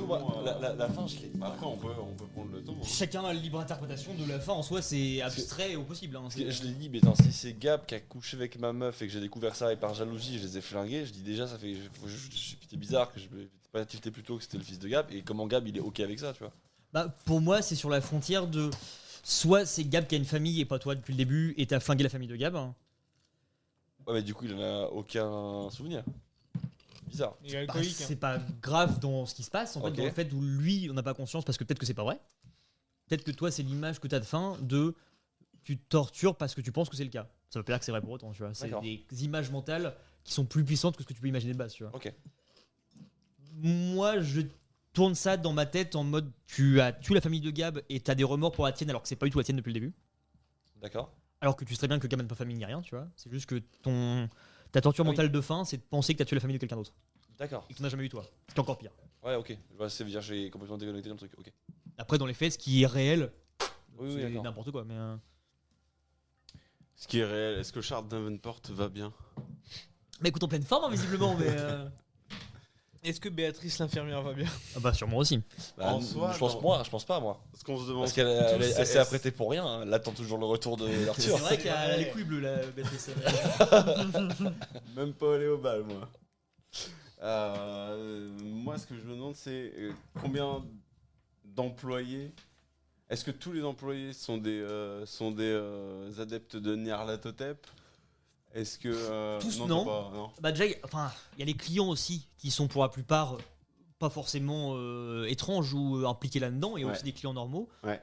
coup, moi, la fin, je l'ai. Après, on peut prendre le temps. Hein. Chacun a la libre interprétation de la fin en soi, c'est abstrait au possible. Hein, Je l'ai dit, mais attends, si c'est Gab qui a couché avec ma meuf et que j'ai découvert ça et par jalousie, je les ai flingués, je dis déjà, ça fait. C'était bizarre que je n'étais pas tilté plus tôt que c'était le fils de Gab et comment Gab il est ok avec ça, tu vois. Bah, pour moi, c'est sur la frontière de. Soit c'est Gab qui a une famille et pas toi depuis le début et t'as flingué la famille de Gab. Ouais, mais du coup, il en a aucun souvenir. Bizarre. Il est Bah, alcoolique. hein. c'est pas grave dans ce qui se passe, en Ok. fait, dans le fait où lui, on n'a pas conscience parce que peut-être que c'est pas vrai. Peut-être que toi, c'est l'image que t'as de fin de tu te tortures parce que tu penses que c'est le cas. Ça veut pas dire que c'est vrai pour autant, tu vois. C'est D'accord. des images mentales qui sont plus puissantes que ce que tu peux imaginer de base, tu vois. Ok. Moi, je tourne ça dans ma tête en mode tu as tué la famille de Gab et t'as des remords pour la tienne alors que c'est pas du tout la tienne depuis le début. D'accord. Alors que tu sais très bien que Gab n'a pas famille ni rien, tu vois. C'est juste que ta torture Ah oui. mentale de fin, c'est de penser que t'as tué la famille de quelqu'un d'autre D'accord. et que tu n'as jamais eu toi. C'est encore pire. Ouais, ok. Bah, c'est dire j'ai complètement déconnecté dans le truc. Ok. Après, dans les faits, ce qui est réel, Oui, c'est d'accord. n'importe quoi. Mais Ce qui est réel, est-ce que Charles Davenport va bien? bah écoute, en pleine forme, hein, visiblement. Mais Est-ce que Béatrice l'infirmière va bien? ah bah sûrement aussi. Bah, En soi, je pense dans- je pense pas, moi. Ce qu'on se demande. Parce qu'elle tous, s'est apprêtée pour rien. Hein. Elle attend toujours le retour de C'est l'Arthur. vrai qu'elle a les couilles bleues, la Béatrice. Même pas aller au bal, moi. Moi, ce que je me demande, c'est combien d'employés. Est-ce que tous les employés sont des adeptes de Nyarlathotep? Est-ce que. Tous, non. non. Non. Bah déjà, enfin, il y a les clients aussi qui sont pour la plupart pas forcément étranges ou impliqués là-dedans, et Ouais. aussi des clients normaux. Ouais.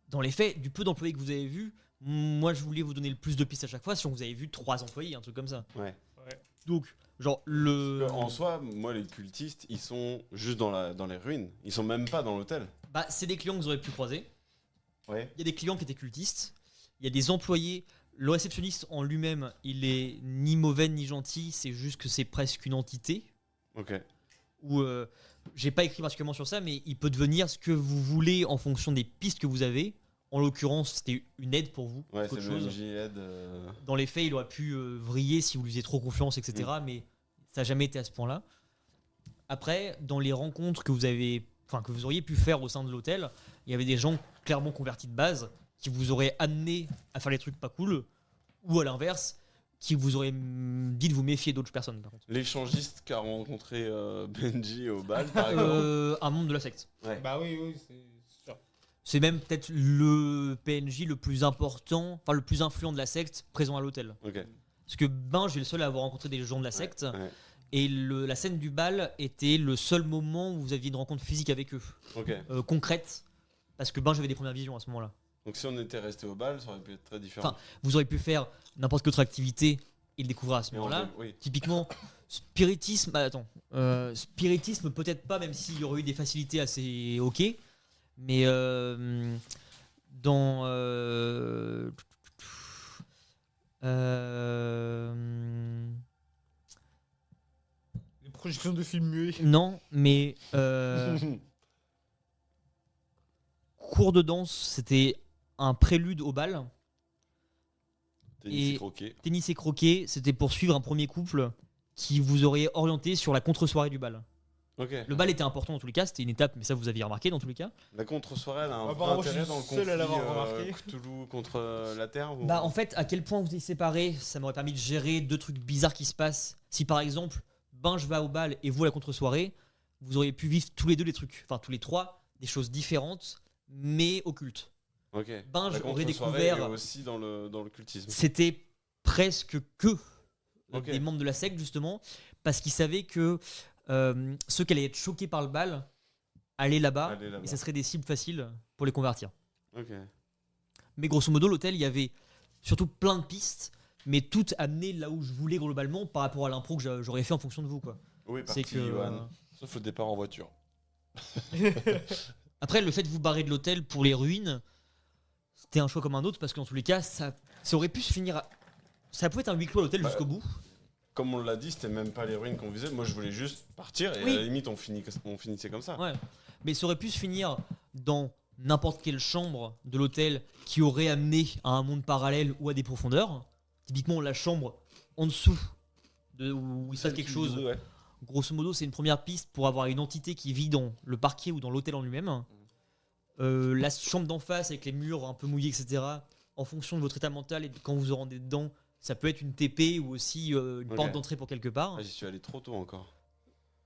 Dans les faits, du peu d'employés que vous avez vu, moi je voulais vous donner le plus de pistes à chaque fois si vous avez vu 3 employés, un truc comme ça. Ouais. Donc, genre le. En soi, moi, les cultistes, ils sont juste dans les ruines. Ils sont même pas dans l'hôtel. Bah, c'est des clients que vous aurez pu croiser. Ouais. Il y a des clients qui étaient cultistes. Il y a des employés. Le réceptionniste en lui-même, il est ni mauvais ni gentil, c'est juste que c'est presque une entité. Ok. Où j'ai pas écrit particulièrement sur ça, mais il peut devenir ce que vous voulez en fonction des pistes que vous avez. En l'occurrence, c'était une aide pour vous. Ouais, qu'autre c'est le chose. MJ aide. Dans les faits, il aurait pu vriller si vous lui faisiez trop confiance, etc. Mais ça n'a jamais été à ce point-là. Après, dans les rencontres que que vous auriez pu faire au sein de l'hôtel, il y avait des gens clairement convertis de base qui vous auraient amené à faire les trucs pas cool, ou à l'inverse, qui vous auraient dit de vous méfier d'autres personnes. Par contre. L'échangiste qu'a rencontré Benji au bal, par exemple. Un membre de la secte. Ouais. Bah oui, c'est sûr. C'est même peut-être le PNJ le plus important, enfin le plus influent de la secte présent à l'hôtel. Ok. Parce que je suis le seul à avoir rencontré des gens de la secte. Ouais. Et la scène du bal était le seul moment où vous aviez une rencontre physique avec eux, Ok. concrète. Parce que j'avais des premières visions à ce moment-là. Donc si on était resté au bal, ça aurait pu être très différent. Enfin, vous auriez pu faire n'importe quelle autre activité et le découvrir à ce Mais moment-là. oui. Typiquement, spiritisme, spiritisme peut-être pas, même s'il y aurait eu des facilités assez ok. Mais dans... Les projections de films muets. non, mais... cours de danse, c'était un prélude au bal. Tennis Et- croqué. Tennis et croquet, c'était pour suivre un premier couple qui vous aurait orienté sur la contre-soirée du bal. Ok. Le bal était important dans tous les cas, c'était une étape, mais ça vous aviez remarqué dans tous les cas. La contre-soirée, elle a un vrai Apparemment, je intérêt suis dans le seul conflit à l'avoir remarqué. Cthulhu contre la Terre ou... Bah en fait, à quel point vous étiez séparés, ça m'aurait permis de gérer deux trucs bizarres qui se passent. Si par exemple, je vais au bal et vous à la contre-soirée, vous auriez pu vivre tous les deux des trucs, enfin tous les trois, des choses différentes, mais occultes. Ok. Ben, La j'aurais contre-soirée découvert- est aussi dans le cultisme. C'était presque que Ok. des membres de la secte justement, parce qu'ils savaient que ceux qui allaient être choqués par le bal allaient là-bas, Allez, là-bas. et ça serait des cibles faciles pour les convertir. Ok. Mais grosso modo, l'hôtel, il y avait surtout plein de pistes, mais toutes amenées là où je voulais globalement par rapport à l'impro que j'aurais fait en fonction de vous, quoi. Oui, C'est parti, que Johan. Sauf le départ en voiture. après le fait de vous barrer de l'hôtel pour les ruines, c'était un choix comme un autre parce que dans tous les cas, ça aurait pu se finir. Ça pouvait être un huis clos à l'hôtel Bah, jusqu'au bout. Comme on l'a dit, c'était même pas les ruines qu'on visait. Moi, je voulais juste partir et Oui. à la limite, on finissait comme ça. Ouais. Mais ça aurait pu se finir dans n'importe quelle chambre de l'hôtel qui aurait amené à un monde parallèle ou à des profondeurs. Typiquement la chambre en dessous où il se passe quelque chose. Ouais. Grosso modo, c'est une première piste pour avoir une entité qui vit dans le parquet ou dans l'hôtel en lui-même. La chambre d'en face avec les murs un peu mouillés, etc. En fonction de votre état mental et de quand vous vous rendez dedans, ça peut être une TP ou aussi une porte d'entrée pour quelque part. Ah, j'y suis allé trop tôt encore.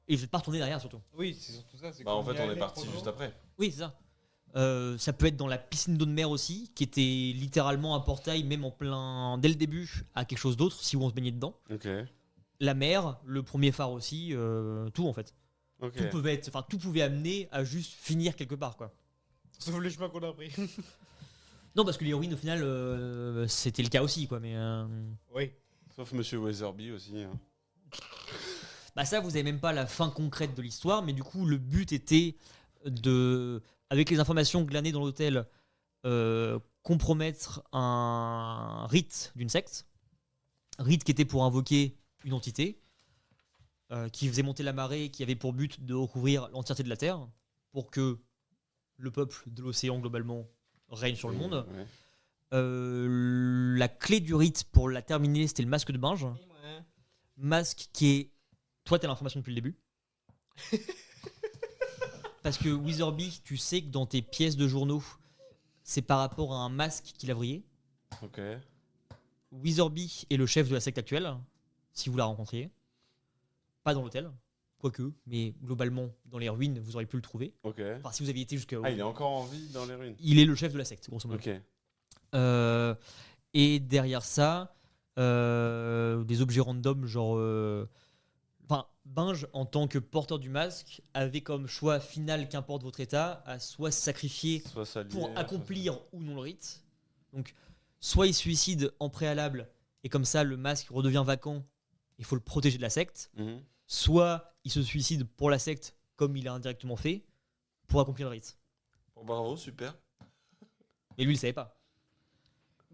Et je vais pas retourner derrière surtout. Oui, c'est surtout ça. Bah, en fait, on est parti juste après. Oui, c'est ça. Ça peut être dans la piscine d'eau de mer aussi, qui était littéralement un portail, même en plein dès le début, à quelque chose d'autre, si on se baignait dedans. Ok. La mer, le premier phare aussi, tout en fait. Ok. Tout pouvait amener à juste finir quelque part, quoi. Sauf le chemin qu'on a pris. Non, parce que les ruines, au final, c'était le cas aussi, quoi. Mais Oui. Sauf Monsieur Weatherby aussi. Hein. bah ça, vous avez même pas la fin concrète de l'histoire, mais du coup, le but était de, avec les informations glanées dans l'hôtel, compromettre un rite d'une secte. Rite qui était pour invoquer une entité, qui faisait monter la marée, qui avait pour but de recouvrir l'entièreté de la Terre, pour que le peuple de l'océan, globalement, règne sur le monde. Ouais. La clé du rite, pour la terminer, c'était le masque de Binge. Masque qui est... Toi, t'as l'information depuis le début. Parce que Witherby, tu sais que dans tes pièces de journaux, c'est par rapport à un masque qu'il a vrillé. Ok. Witherby est le chef de la secte actuelle, si vous la rencontriez. Pas dans l'hôtel, quoique, mais globalement, dans les ruines, vous auriez pu le trouver. Ok. Enfin, si vous aviez été jusqu'à... Ah, il est encore en vie dans les ruines. Il est le chef de la secte, grosso modo. Ok. Et derrière ça, des objets random, genre... Enfin, Binge, en tant que porteur du masque, avait comme choix final, qu'importe votre état, à soit se sacrifier Soit ça pour accomplir ou non le rite. Donc, soit il se suicide en préalable, et comme ça, le masque redevient vacant, il faut le protéger de la secte. Soit il se suicide pour la secte, comme il a indirectement fait, pour accomplir le rite. Bon, bravo, super. Et lui, il savait pas.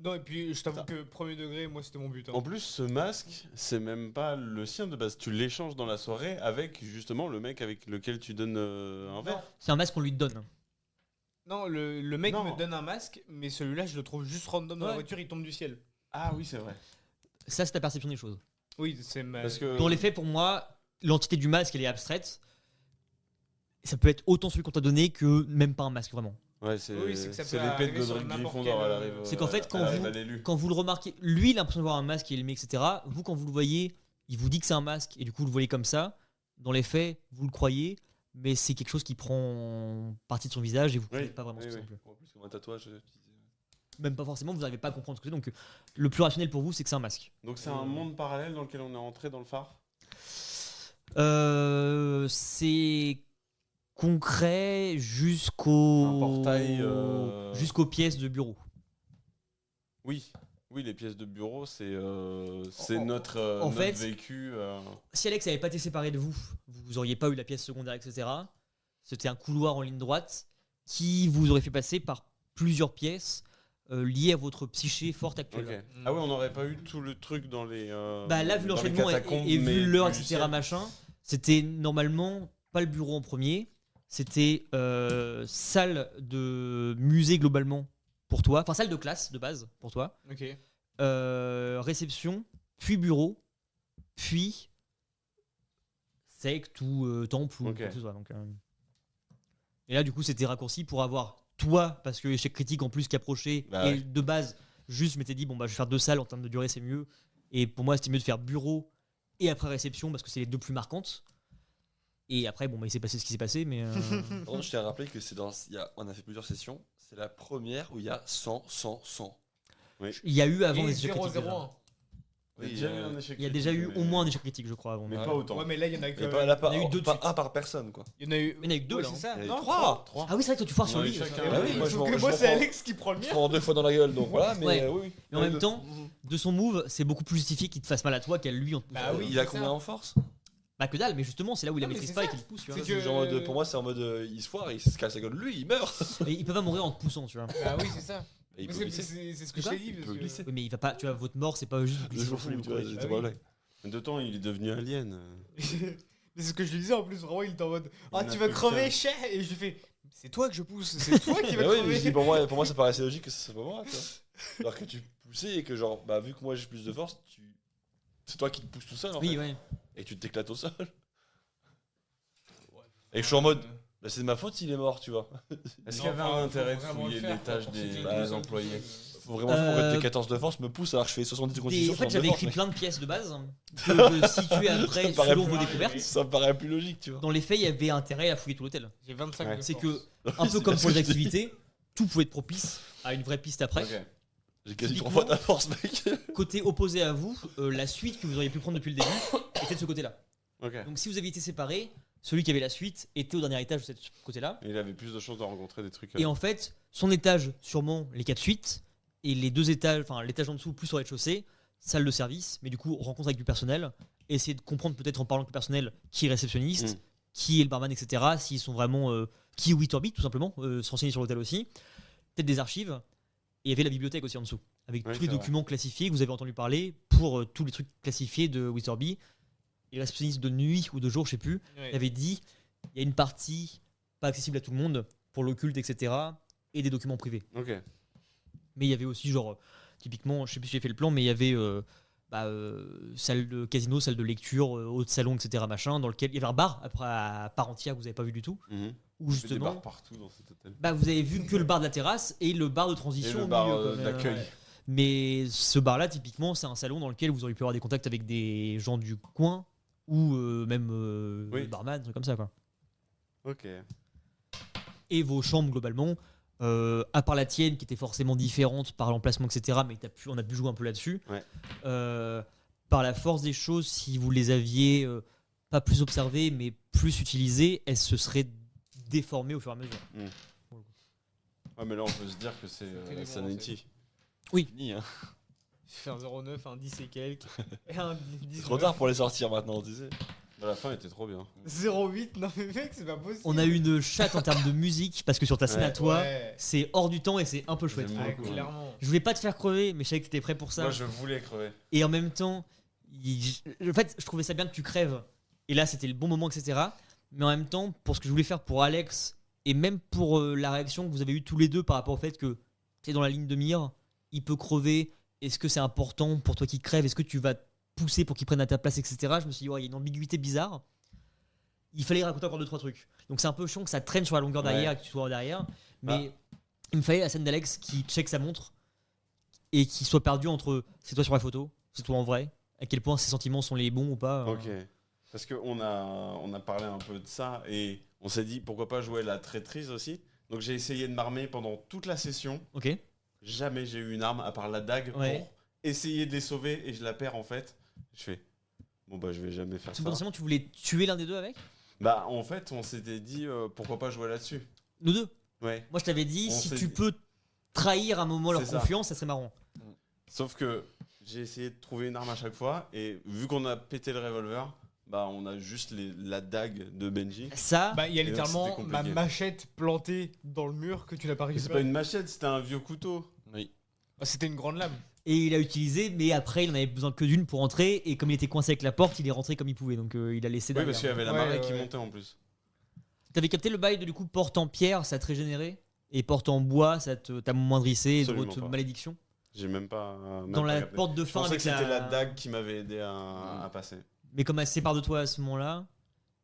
Non, et puis je t'avoue que premier degré, moi c'était mon but. Hein. En plus, ce masque, c'est même pas le sien de base. Tu l'échanges dans la soirée avec justement le mec avec lequel tu donnes un verre. C'est un masque qu'on lui donne. Non, le mec Non. me donne un masque, mais celui-là je le trouve juste random dans la Ouais. voiture, il tombe du ciel. Ah oui, c'est vrai. Ça, c'est ta perception des choses. Oui, c'est ma... Parce que Dans les faits, pour moi, l'entité du masque, elle est abstraite. Ça peut être autant celui qu'on t'a donné que même pas un masque, vraiment. ouais, c'est Oui, c'est que ça peut l'épée de arriver sur Godric n'importe Gryffondor, quel, elle arrive. C'est qu'en fait, quand elle vous- arrive à l'élu. Quand vous le remarquez, lui, il a l'impression de voir un masque, il est aimé, etc. Vous, quand vous le voyez, il vous dit que c'est un masque, et du coup, vous le voyez comme ça. Dans les faits, vous le croyez, mais c'est quelque chose qui prend partie de son visage, et vous ne Oui, savez pas vraiment ce oui, que c'est oui. non plus. En plus, comme un tatouage. Tu disais. Même pas forcément, vous n'arrivez pas à comprendre ce que c'est. Donc, le plus rationnel pour vous, c'est que c'est un masque. Donc c'est un monde parallèle dans lequel on est entré dans le phare. C'est concret jusqu'au Un portail, jusqu'aux pièces de bureau. Oui, oui, les pièces de bureau, c'est En- notre en notre fait- vécu. Si Alex n'avait pas été séparé de vous, vous auriez pas eu la pièce secondaire, etc. C'était un couloir en ligne droite qui vous aurait fait passer par plusieurs pièces liées à votre psyché forte actuelle. Ok. Ah oui, on n'aurait pas eu tout le truc dans les. Bah là, vu dans les l'enchaînement et catacombes, vu mais l'heure, du etc., ciel. machin, c'était normalement pas le bureau en premier, c'était salle de musée globalement pour toi, enfin salle de classe de base pour toi, Ok. réception, puis bureau, puis secte ou temple ou Ok. quoi que ce soit. Donc, et là, du coup, c'était raccourci pour avoir toi, parce que échec critique en plus qui approchait, Bah et ouais. de base, juste je m'étais dit, bon, bah, je vais faire 2 salles en termes de durée, c'est mieux. Et pour moi, c'était mieux de faire bureau et après réception, parce que c'est les 2 plus marquantes. Et après, bon, bah, il s'est passé ce qui s'est passé, mais. Par contre, je tiens à rappeler que on a fait plusieurs sessions. C'est la première où il y a 100, 100, 100. Il y a eu avant Et les échecs critiques. 0-0-1. déjà. Il y a Oui, déjà eu un échec Il y a déjà eu critique, au mais- moins un échec critique, je crois. Avant. Mais Ouais. pas autant. Ouais, mais là il y en a Il que. y a pas, là, il y en a eu deux de pas suite. un par personne, quoi. Il y en a eu. Il y en a eu 2 Ouais, là. c'est ça. Il y en a eu Non, 3. 3. Ah oui, c'est vrai que toi, tu foires sur Ouais, lui. chacun. Ouais. Bah oui, moi, je Sauf m'en- que je moi m'en c'est prends- Alex qui prend le Je mien. prends 2 fois dans la gueule, donc voilà, mais Ouais. oui. Mais en même temps, de son move, c'est beaucoup plus justifié qu'il te fasse mal à toi qu'à lui en te poussant. Bah oui. Il a c'est combien ça. en force? Bah que dalle, mais justement, c'est là où il la Non, mais maîtrise c'est pas et ça. qu'il te pousse, tu vois. C'est C'est que- genre pour moi, c'est en mode il se foire, il se casse la gueule, lui, il meurt. Et il peut pas mourir en te poussant, tu vois. Bah oui, c'est ça. Et il Mais peut c'est glisser. c'est ce que C'est je t'ai ça dit. Il parce peut que- glisser. Oui, mais il va pas, tu vois, votre mort, c'est pas juste Je glisser m'en sur fous, lui ou tu quoi. vois, Bah c'est oui. pas vrai. De temps, il est devenu alien. Mais c'est ce que je lui disais en plus, vraiment il était en mode ah Il tu n'a vas fait crever qu'un. cher et je lui fais c'est toi que je pousse, c'est toi qui vas Bah oui, mais je dis, crever. pour moi, ça paraissait logique que ce soit pas moi, tu vois. Alors que tu poussais et que, genre, bah, vu que moi j'ai plus de force, c'est toi qui te pousses tout seul, en Oui, fait. ouais. Et que tu t'éclates au sol. Et je suis en mode, bah, c'est de ma faute s'il est mort, tu vois. Est-ce Non, qu'il y avait enfin, un faut intérêt de vraiment le fouiller faire, les tâches quoi, pour des citer les employés Faut vraiment que Euh, tes 14 de force me poussent alors que je fais 70 de En constitution. fait, 60 de j'avais force, écrit mec. plein de pièces de base que je situais après Ça me paraît selon plus- vos découvertes. Ça me paraît plus logique, tu vois. Dans les faits, il y avait intérêt à fouiller tout l'hôtel. J'ai 25 Ouais. de C'est force. que, un peu C'est comme bien pour ce les que je dis. activités, tout pouvait être propice à une vraie piste après. Ok. J'ai quasi 3 Typiquement- fois ta force, mec. Côté opposé à vous, la suite que vous auriez pu prendre depuis le début était de ce côté-là. Ok. Donc si vous aviez été séparés, celui qui avait la suite était au dernier étage de ce côté-là. Et il avait plus de chances de rencontrer des trucs. Et en fait, son étage, sûrement les 4 suites, et les 2 étages, enfin l'étage en dessous, plus au rez-de-chaussée, salle de service, mais du coup, rencontre avec du personnel, et essayer de comprendre peut-être en parlant avec le personnel qui est réceptionniste, qui est le barman, etc., s'ils sont vraiment. Qui est Witterby, tout simplement, se renseigner sur l'hôtel aussi. Peut-être des archives, et il y avait la bibliothèque aussi en dessous, avec Oui, tous les c'est vrai. documents classifiés que vous avez entendu parler pour tous les trucs classifiés de Witterby. Et le réceptionniste de nuit ou de jour, je sais plus, Ouais. il avait dit il y a une partie pas accessible à tout le monde pour l'occulte, etc. et des documents privés. Ok. Mais il y avait aussi, genre, typiquement, je sais plus si j'ai fait le plan, mais il y avait salle de casino, salle de lecture, haut de salon, etc. machin, dans lequel il y avait un bar après, à part entière que vous n'avez pas vu du tout, Mhm. où Il y avait des justement, bars partout dans cet hôtel. vous avez vu que le bar de la terrasse et le bar de Et transition le au bar milieu. quoi. d'accueil. Ouais. Mais ce bar-là, typiquement, c'est un salon dans lequel vous auriez pu avoir des contacts avec des gens du coin ou même Oui. le barman, un truc comme ça, quoi. Ok. Et vos chambres globalement, à part la tienne qui était forcément différente par l'emplacement, etc. Mais on a pu jouer un peu là-dessus. Ouais. Par la force des choses, si vous les aviez pas plus observées, mais plus utilisées, elles se seraient déformées au fur et à mesure. Ouais, mais là, on peut se dire que c'est Quel est Sanity. Fini, hein. J'ai fait un 0,9, un 10 et quelques. Et un 10. C'est trop tard pour les sortir maintenant, tu sais. Bah, la fin était trop bien. 0,8, non mais mec, c'est pas possible. On a eu une chatte en termes de musique, parce que sur ta scène à Ouais. toi, Ouais. c'est hors du temps et c'est un peu chouette. J'aime pour le Ouais, coup. beaucoup. clairement. Je voulais pas te faire crever, mais je savais que t'étais prêt pour ça. Moi, je voulais crever. Et en même temps, en fait, je trouvais ça bien que tu crèves. Et là, c'était le bon moment, etc. Mais en même temps, pour ce que je voulais faire pour Alex, et même pour la réaction que vous avez eue tous les deux par rapport au fait que tu es dans la ligne de mire, il peut crever. Est-ce que c'est important pour toi qu'il crève? Est-ce que tu vas te pousser pour qu'il prenne à ta place, etc. Je me suis dit, ouais, il y a une ambiguïté bizarre. Il fallait raconter encore 2-3 trucs. Donc c'est un peu chiant que ça traîne sur la longueur Ouais. derrière et que tu sois derrière. Mais il me fallait la scène d'Alex qui check sa montre et qui soit perdu entre c'est toi sur la photo, c'est toi en vrai, à quel point ses sentiments sont les bons ou pas. Ok. Parce qu'on a parlé un peu de ça et on s'est dit pourquoi pas jouer la traîtrise aussi. Donc j'ai essayé de m'armer pendant toute la session. Ok. Jamais j'ai eu une arme à part la dague Ouais. pour essayer de les sauver et je la perds en fait. Je fais bon bah je vais jamais faire Parce que ça. potentiellement tu voulais tuer l'un des deux avec Bah en fait on s'était dit pourquoi pas jouer là-dessus. nous deux. Ouais. Moi je t'avais dit On si s'est tu dit- peux trahir un moment leur C'est ça. confiance, ça serait marrant. Sauf que j'ai essayé de trouver une arme à chaque fois et vu qu'on a pété le revolver, bah on a juste la dague de Benji. Ça, Bah, il y a Et donc, littéralement c'était ma compliqué. machette plantée dans le mur que tu n'as pas Mais c'est récupéré. pas une machette, c'était un vieux couteau. Oui. Ah, c'était une grande lame. et il a utilisé, mais après il en avait besoin que d'une pour entrer et comme il était coincé avec la porte, il est rentré comme il pouvait, donc il a laissé Oui derrière. parce qu'il y avait la Ouais, marée ouais, qui ouais. montait en plus. T'avais capté le bail de du coup porte en pierre, ça te régénérait et porte en bois, ça t'amoindrissait et Absolument d'autres pas. malédictions. J'ai même pas. Même Dans pas la capté. porte de Je fin pensais avec que c'était la dague qui m'avait aidé à passer. Mais comme elle se sépare de toi à ce moment-là,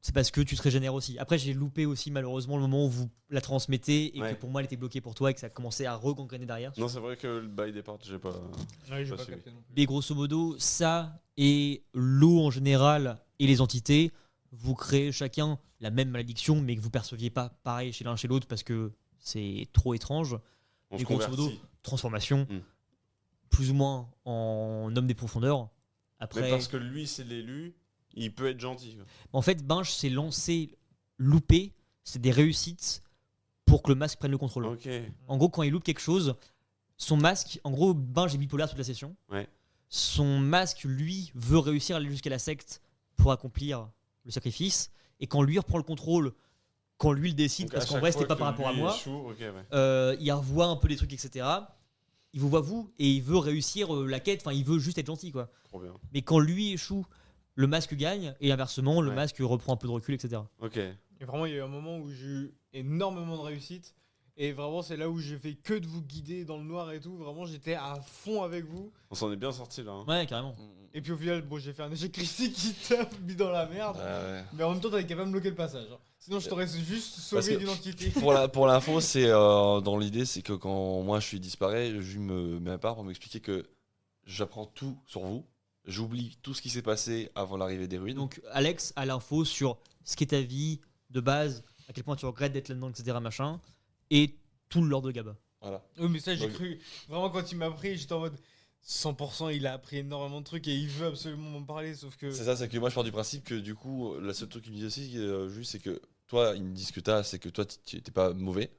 c'est parce que tu te régénères aussi. Après, j'ai loupé aussi malheureusement le moment où vous la transmettez et Ouais. que pour moi elle était bloquée pour toi et que ça commençait à regangréner derrière. Non, c'est vrai que le bail des portes, j'ai pas. Ouais, j'ai Pas pas suivi. capté non plus. Mais grosso modo, ça et l'eau en général et les entités, vous créez chacun la même malédiction, mais que vous perceviez pas pareil chez l'un chez l'autre parce que c'est trop étrange. On Et se grosso convertit. modo, transformation, Mm. plus ou moins en homme des profondeurs. Mais Après, parce que lui, c'est l'élu, il peut être gentil. quoi. en fait, Binge s'est lancé loupé, c'est des réussites pour que le masque prenne le contrôle. Ok. En gros, quand il loupe quelque chose, son masque, en gros, Binge est bipolaire toute la session. Ouais. Son masque, lui, veut réussir à aller jusqu'à la secte pour accomplir le sacrifice. Et quand lui reprend le contrôle, quand lui le décide, Donc, parce à qu'en chaque vrai, c'était fois pas par que rapport à lui moi, échoue, ok, ouais. il revoit un peu les trucs, etc. Il vous voit vous et il veut réussir la quête, enfin, il veut juste être gentil, quoi. Trop bien. Mais quand lui échoue, le masque gagne et inversement, le Ouais. masque reprend un peu de recul, etc. Ok. Et vraiment, il y a eu un moment où j'ai eu énormément de réussite. Et vraiment, c'est là où j'ai fait que de vous guider dans le noir et tout. Vraiment, j'étais à fond avec vous. On s'en est bien sorti là. Hein. Ouais, carrément. Et puis au final, bon, j'ai fait un échec critique qui t'a mis dans la merde. Ouais. Mais en même temps, t'avais capable de bloquer le passage. Hein. Sinon, je t'aurais juste Parce sauvé que- d'identité. Pour l'info, c'est dans l'idée, c'est que quand moi je suis disparu, je me mets à part pour m'expliquer que j'apprends tout sur vous. J'oublie tout ce qui s'est passé avant l'arrivée des ruines. Donc Alex a l'info sur ce qu'est ta vie de base, à quel point tu regrettes d'être là-dedans, etc. machin, et tout le lore de Gab. Voilà. Oui, mais ça, j'ai Donc- cru. Vraiment, quand il m'a pris, j'étais en mode 100%, il a appris énormément de trucs et il veut absolument m'en parler. Sauf que. C'est ça, c'est que moi je pars du principe que du coup, la seule truc qu'il me dit aussi, juste, c'est que toi, ils me disent que c'est que toi, t'es pas mauvais,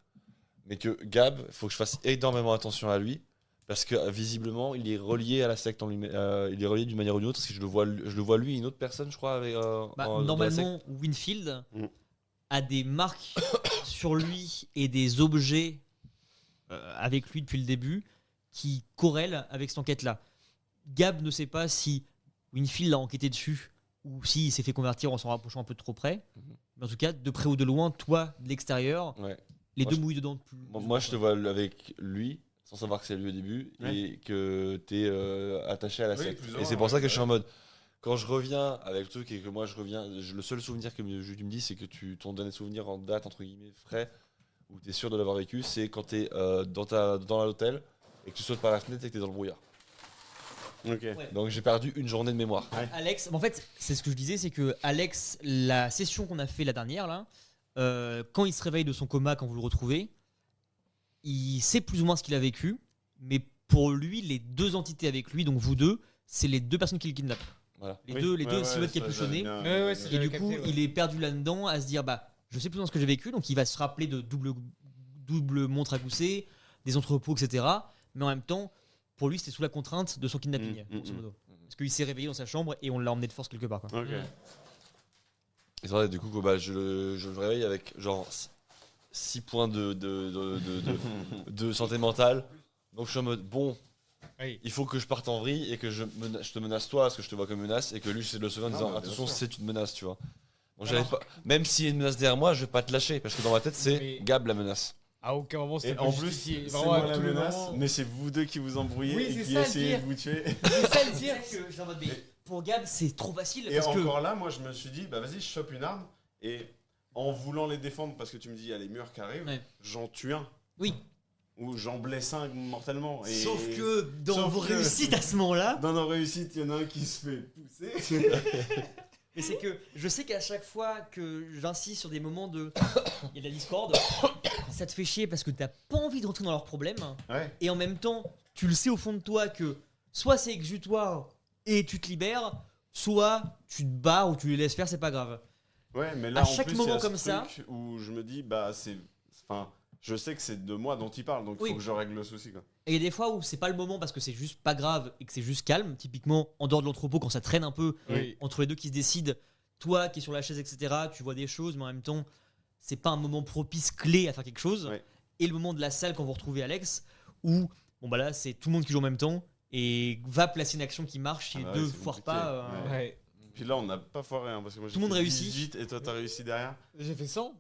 mais que Gab, faut que je fasse énormément attention à lui, parce que visiblement, il est relié à la secte en lui, il est relié d'une manière ou d'une autre, parce que je le vois lui et une autre personne, je crois, avec, dans la secte. Normalement, Winfield Mm. a des marques sur lui et des objets avec lui depuis le début qui corrèlent avec cette enquête-là. Gab ne sait pas si Winfield l'a enquêté dessus ou s'il s'est fait convertir en s'en rapprochant un peu de trop près. Mhm. Mais en tout cas, de près ou de loin, toi, de l'extérieur, Ouais. les Moi, deux je- mouillent dedans. Moi, je te vois avec lui, sans savoir que c'est lui au début, Ouais. et que t'es attaché à la Oui, secte. plus ou Et moins, c'est pour ça que ouais. je suis en mode. Quand je reviens avec le truc et que moi je reviens, le seul souvenir que tu me dis, c'est que ton dernier souvenir en date, entre guillemets, frais, où tu es sûr de l'avoir vécu, c'est quand tu es dans l'hôtel et que tu sautes par la fenêtre et que tu es dans le brouillard. Ok. Ouais. Donc j'ai perdu une journée de mémoire. Alex, en fait, c'est ce que je disais, c'est que Alex, la session qu'on a fait la dernière, là, quand il se réveille de son coma, quand vous le retrouvez, il sait plus ou moins ce qu'il a vécu, mais pour lui, les deux entités avec lui, donc vous deux, c'est les deux personnes qui le kidnappent. Voilà. Les deux silhouettes ça, capuchonnées. Ouais, ouais, c'est- Et J'avais du coup, capté, ouais. il est perdu là-dedans à se dire, bah, je sais plus dans ce que j'ai vécu, donc il va se rappeler de double montre à gousset, des entrepôts, etc. Mais en même temps, pour lui, c'était sous la contrainte de son kidnapping, grosso modo. Parce qu'il s'est réveillé dans sa chambre et on l'a emmené de force quelque part. Quoi. Ok. Et c'est vrai, du coup, bah, je me réveille avec genre 6 points de santé mentale. Donc je suis en mode, bon, Oui. il faut que je parte en vrille et que je te menace toi, parce que je te vois comme menace, et que lui, c'est de le sauver en Ah, disant, bah, bien attention, sûr. c'est une menace, tu vois. Donc, Alors- même s'il y a une menace derrière moi, je vais pas te lâcher, parce que dans ma tête, c'est Mais- Gab la menace. À aucun moment, c'était Et pas en plus, justifié. c'est Vraiment, à moi la tous les menace, moments. mais c'est vous deux qui vous embrouillez Oui, et c'est qui ça, le essayez pire. de vous tuer. C'est ça le dire. que j'étais en mode, mais pour Gab, c'est trop facile. Et parce que encore là, moi je me suis dit, bah vas-y, je chope une arme et en voulant les défendre, parce que tu me dis, il y a les murs qui arrivent, Ouais. j'en tue un. Oui. Ou j'en blesse un mortellement. Et Sauf que dans Sauf vos que- réussites à ce moment-là, dans nos réussites, il y en a un qui se fait pousser. mais c'est que je sais qu'à chaque fois que j'insiste sur des moments de. Il y a de la discorde, ça te fait chier parce que t'as pas envie de rentrer dans leurs problèmes. Ouais. Et en même temps, tu le sais au fond de toi que soit c'est exutoire et tu te libères, soit tu te barres ou tu les laisses faire, c'est pas grave. Ouais, mais là, À en chaque plus, il y a moment ce comme ça- truc où je me dis, bah c'est. Enfin, je sais que c'est de moi dont il parle, donc il Oui. faut que je règle le souci, quoi. Et il y a des fois où c'est pas le moment parce que c'est juste pas grave et que c'est juste calme. Typiquement, en dehors de l'entrepôt, quand ça traîne un peu Oui. entre les deux qui se décident, toi qui es sur la chaise, etc., tu vois des choses, mais en même temps, c'est pas un moment propice clé à faire quelque chose. Ouais. Et le moment de la salle quand vous retrouvez Alex, où, bon bah là, c'est tout le monde qui joue en même temps et va placer une action qui marche si Ah les bah deux ouais, c'est foirent compliqué. pas. Ouais. Ouais. Puis là, on n'a pas foiré, hein, parce que moi Tout le monde j'ai fait réussit. 18 et toi t'as réussi derrière. J'ai fait 100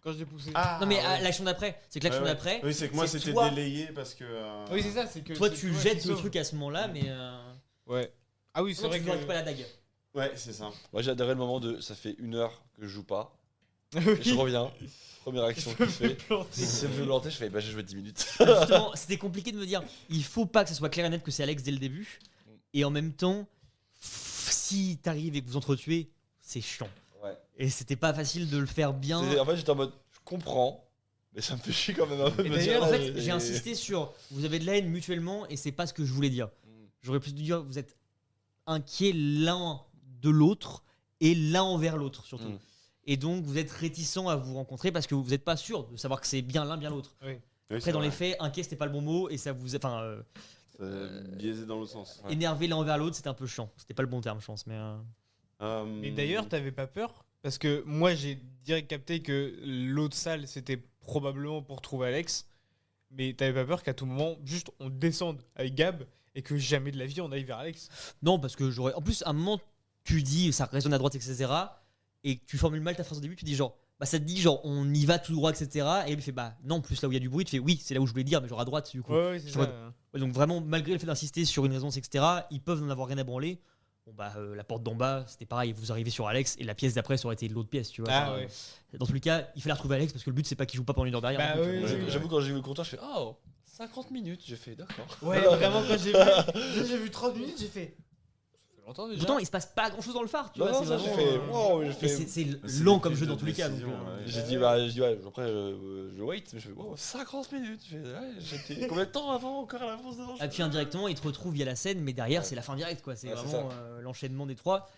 quand je l'ai poussé. Ah, Non, mais ouais. l'action d'après, c'est que l'action Ouais, ouais. d'après, Oui, c'est que moi c'est c'était toi- délayé parce que. Oui, c'est ça, c'est que. toi c'est tu toi jettes qui le sauve. truc à ce moment-là, mais. Ouais. Ah oui, c'est Sinon, vrai tu que. ne récupères la dague. Ouais, c'est ça. Moi, j'ai adoré le moment de ça fait 1 heure que je joue pas. Oui. Et je reviens. Première action que je fais. planter. Si c'est me planter, je fais bah j'ai joué 10 minutes. Justement, c'était compliqué de me dire, il faut pas que ça soit clair et net que c'est Alex dès le début. Et en même temps, si t'arrives et que vous entretuez, c'est chiant. Ouais. Et c'était pas facile de le faire bien. En fait, j'étais en mode je comprends, mais ça me fait chier quand même un peu de Et me d'ailleurs, dire, En là, fait, j'ai insisté sur vous avez de la haine mutuellement et c'est pas ce que je voulais dire. J'aurais plus dû dire vous êtes inquiets l'un de l'autre et l'un envers l'autre surtout. Mm. Et donc vous êtes réticents à vous rencontrer parce que vous n'êtes pas sûr de savoir que c'est bien l'un bien l'autre. Oui, Après c'est dans les vrai. faits, inquiet c'était pas le bon mot et ça vous enfin Biaisé dans l'autre sens. Ouais. énervé l'un envers l'autre c'était un peu chiant. C'était pas le bon terme je pense mais Mais d'ailleurs, t'avais pas peur? Parce que moi, j'ai direct capté que l'autre salle, c'était probablement pour trouver Alex. Mais t'avais pas peur qu'à tout moment, juste on descende avec Gab et que jamais de la vie on aille vers Alex? non parce que j'aurais en plus à un moment tu dis ça résonne à droite etc. Et que tu formules mal ta phrase au début tu dis genre bah ça te dit genre on y va tout droit, etc. Et il fait bah non, plus là où il y a du bruit, tu fais oui, c'est là où je voulais dire, mais genre à droite du coup. Ouais, c'est Je ça. vois- Ouais, donc vraiment, malgré le fait d'insister sur une raison, etc., ils peuvent n'en avoir rien à branler. Bon bah la porte d'en bas, c'était pareil, vous arrivez sur Alex et la pièce d'après ça aurait été l'autre pièce, tu vois. Ah Enfin, ouais. Dans tous les cas, il fallait retrouver Alex parce que le but c'est pas qu'il joue pas pendant une heure derrière. Bah non plus, oui, tu vois. oui, oui. J'avoue, quand j'ai vu le compteur, je fais oh, 50 minutes. J'ai fait d'accord. Ouais, vraiment, quand j'ai vu 30 minutes, j'ai fait. Ça fait longtemps déjà. Pourtant, il se passe pas grand chose dans le phare, tu vois. Non, c'est ça, j'ai vraiment, fait wow, j'ai et fait. c'est c'est lent des comme prises jeu de dans tous les cas. Donc, décision, ouais. J'ai dit, ouais, après, je wait, mais je fais, wow, 50 minutes. J'étais combien de temps avant, encore à l'avance devant? Et puis indirectement, il te retrouve via la scène, mais derrière, c'est la fin directe, quoi. C'est Ouais, c'est vraiment l'enchaînement des trois.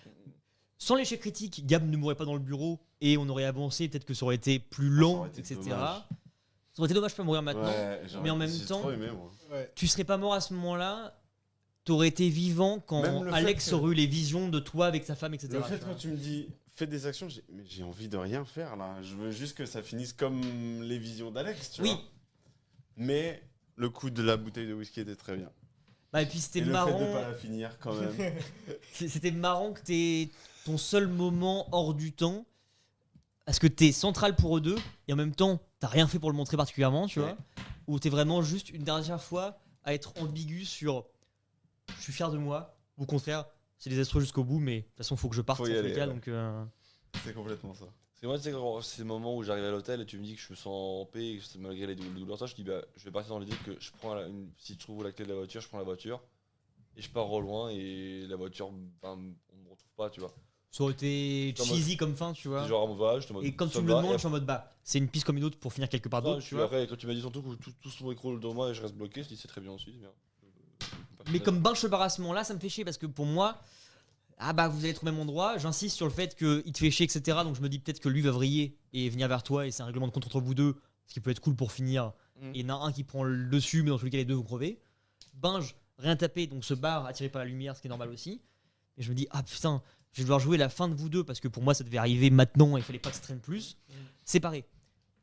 Sans l'échec critique, Gab ne mourrait pas dans le bureau et on aurait avancé. Peut-être que ça aurait été plus Ça lent, aurait été etc. dommage. Ça aurait été dommage de pas mourir maintenant. Ouais, mais en même j'ai temps- trop aimé, moi. Ouais. Tu serais pas mort à ce moment-là. T'aurais été vivant Même quand le fait Alex que- aurait eu les visions de toi avec sa femme, etc. Le fait tu vois. quand tu me dis fais des actions, mais j'ai envie de rien faire là. Je veux juste que ça finisse comme les visions d'Alex, tu Oui. vois. Mais le coup de la bouteille de whisky était très bien. Bah, et puis c'était Et le marrant. fait de pas la finir quand même. C'était marrant que t'aies ton seul moment hors du temps. Parce que t'es central pour eux deux. Et en même temps, t'as rien fait pour le montrer particulièrement, tu Ouais. vois. Ou t'es vraiment juste une dernière fois à être ambigu sur je suis fier de moi. Ou au contraire, c'est désastreux jusqu'au bout, mais de toute façon, faut que je parte Faut dans y tous les aller, cas. ouais. Donc, C'est complètement ça. Parce que moi, tu sais, quand c'est le moment où j'arrive à l'hôtel et tu me dis que je me sens en paix, et que malgré les douleurs, ça, je dis, bah, je vais partir dans l'idée que je prends si je trouve la clé de la voiture, je prends la voiture et je pars au loin et la voiture, on me retrouve pas, tu vois. ça aurait été Comme cheesy comme fin, tu vois. Puis genre, voilà, je te mode, Et quand ça tu me me le va, demandes, et je suis en mode bah, c'est une piste comme une autre pour finir quelque part Non, d'autre, je tu suis vois. après, quand tu m'as dit ton truc où tout se écroule devant moi et je reste bloqué, je dis c'est très bien aussi, c'est bien. Mais comme Binge se barre à ce moment-là, ça me fait chier parce que pour moi, ah bah vous allez trouver mon droit. J'insiste sur le fait qu'il te fait chier, etc. Donc je me dis peut-être que lui va vriller et venir vers toi et c'est un règlement de compte entre vous deux, ce qui peut être cool pour finir. Mm. Et il y en a un qui prend le dessus, mais dans tous les cas, les deux vont crever. Binge, rien tapé, donc se barre attiré par la lumière, ce qui est normal aussi. Et je me dis, ah putain, je vais devoir jouer la fin de vous deux parce que pour moi ça devait arriver maintenant et il fallait pas que ça traîne plus. Séparé.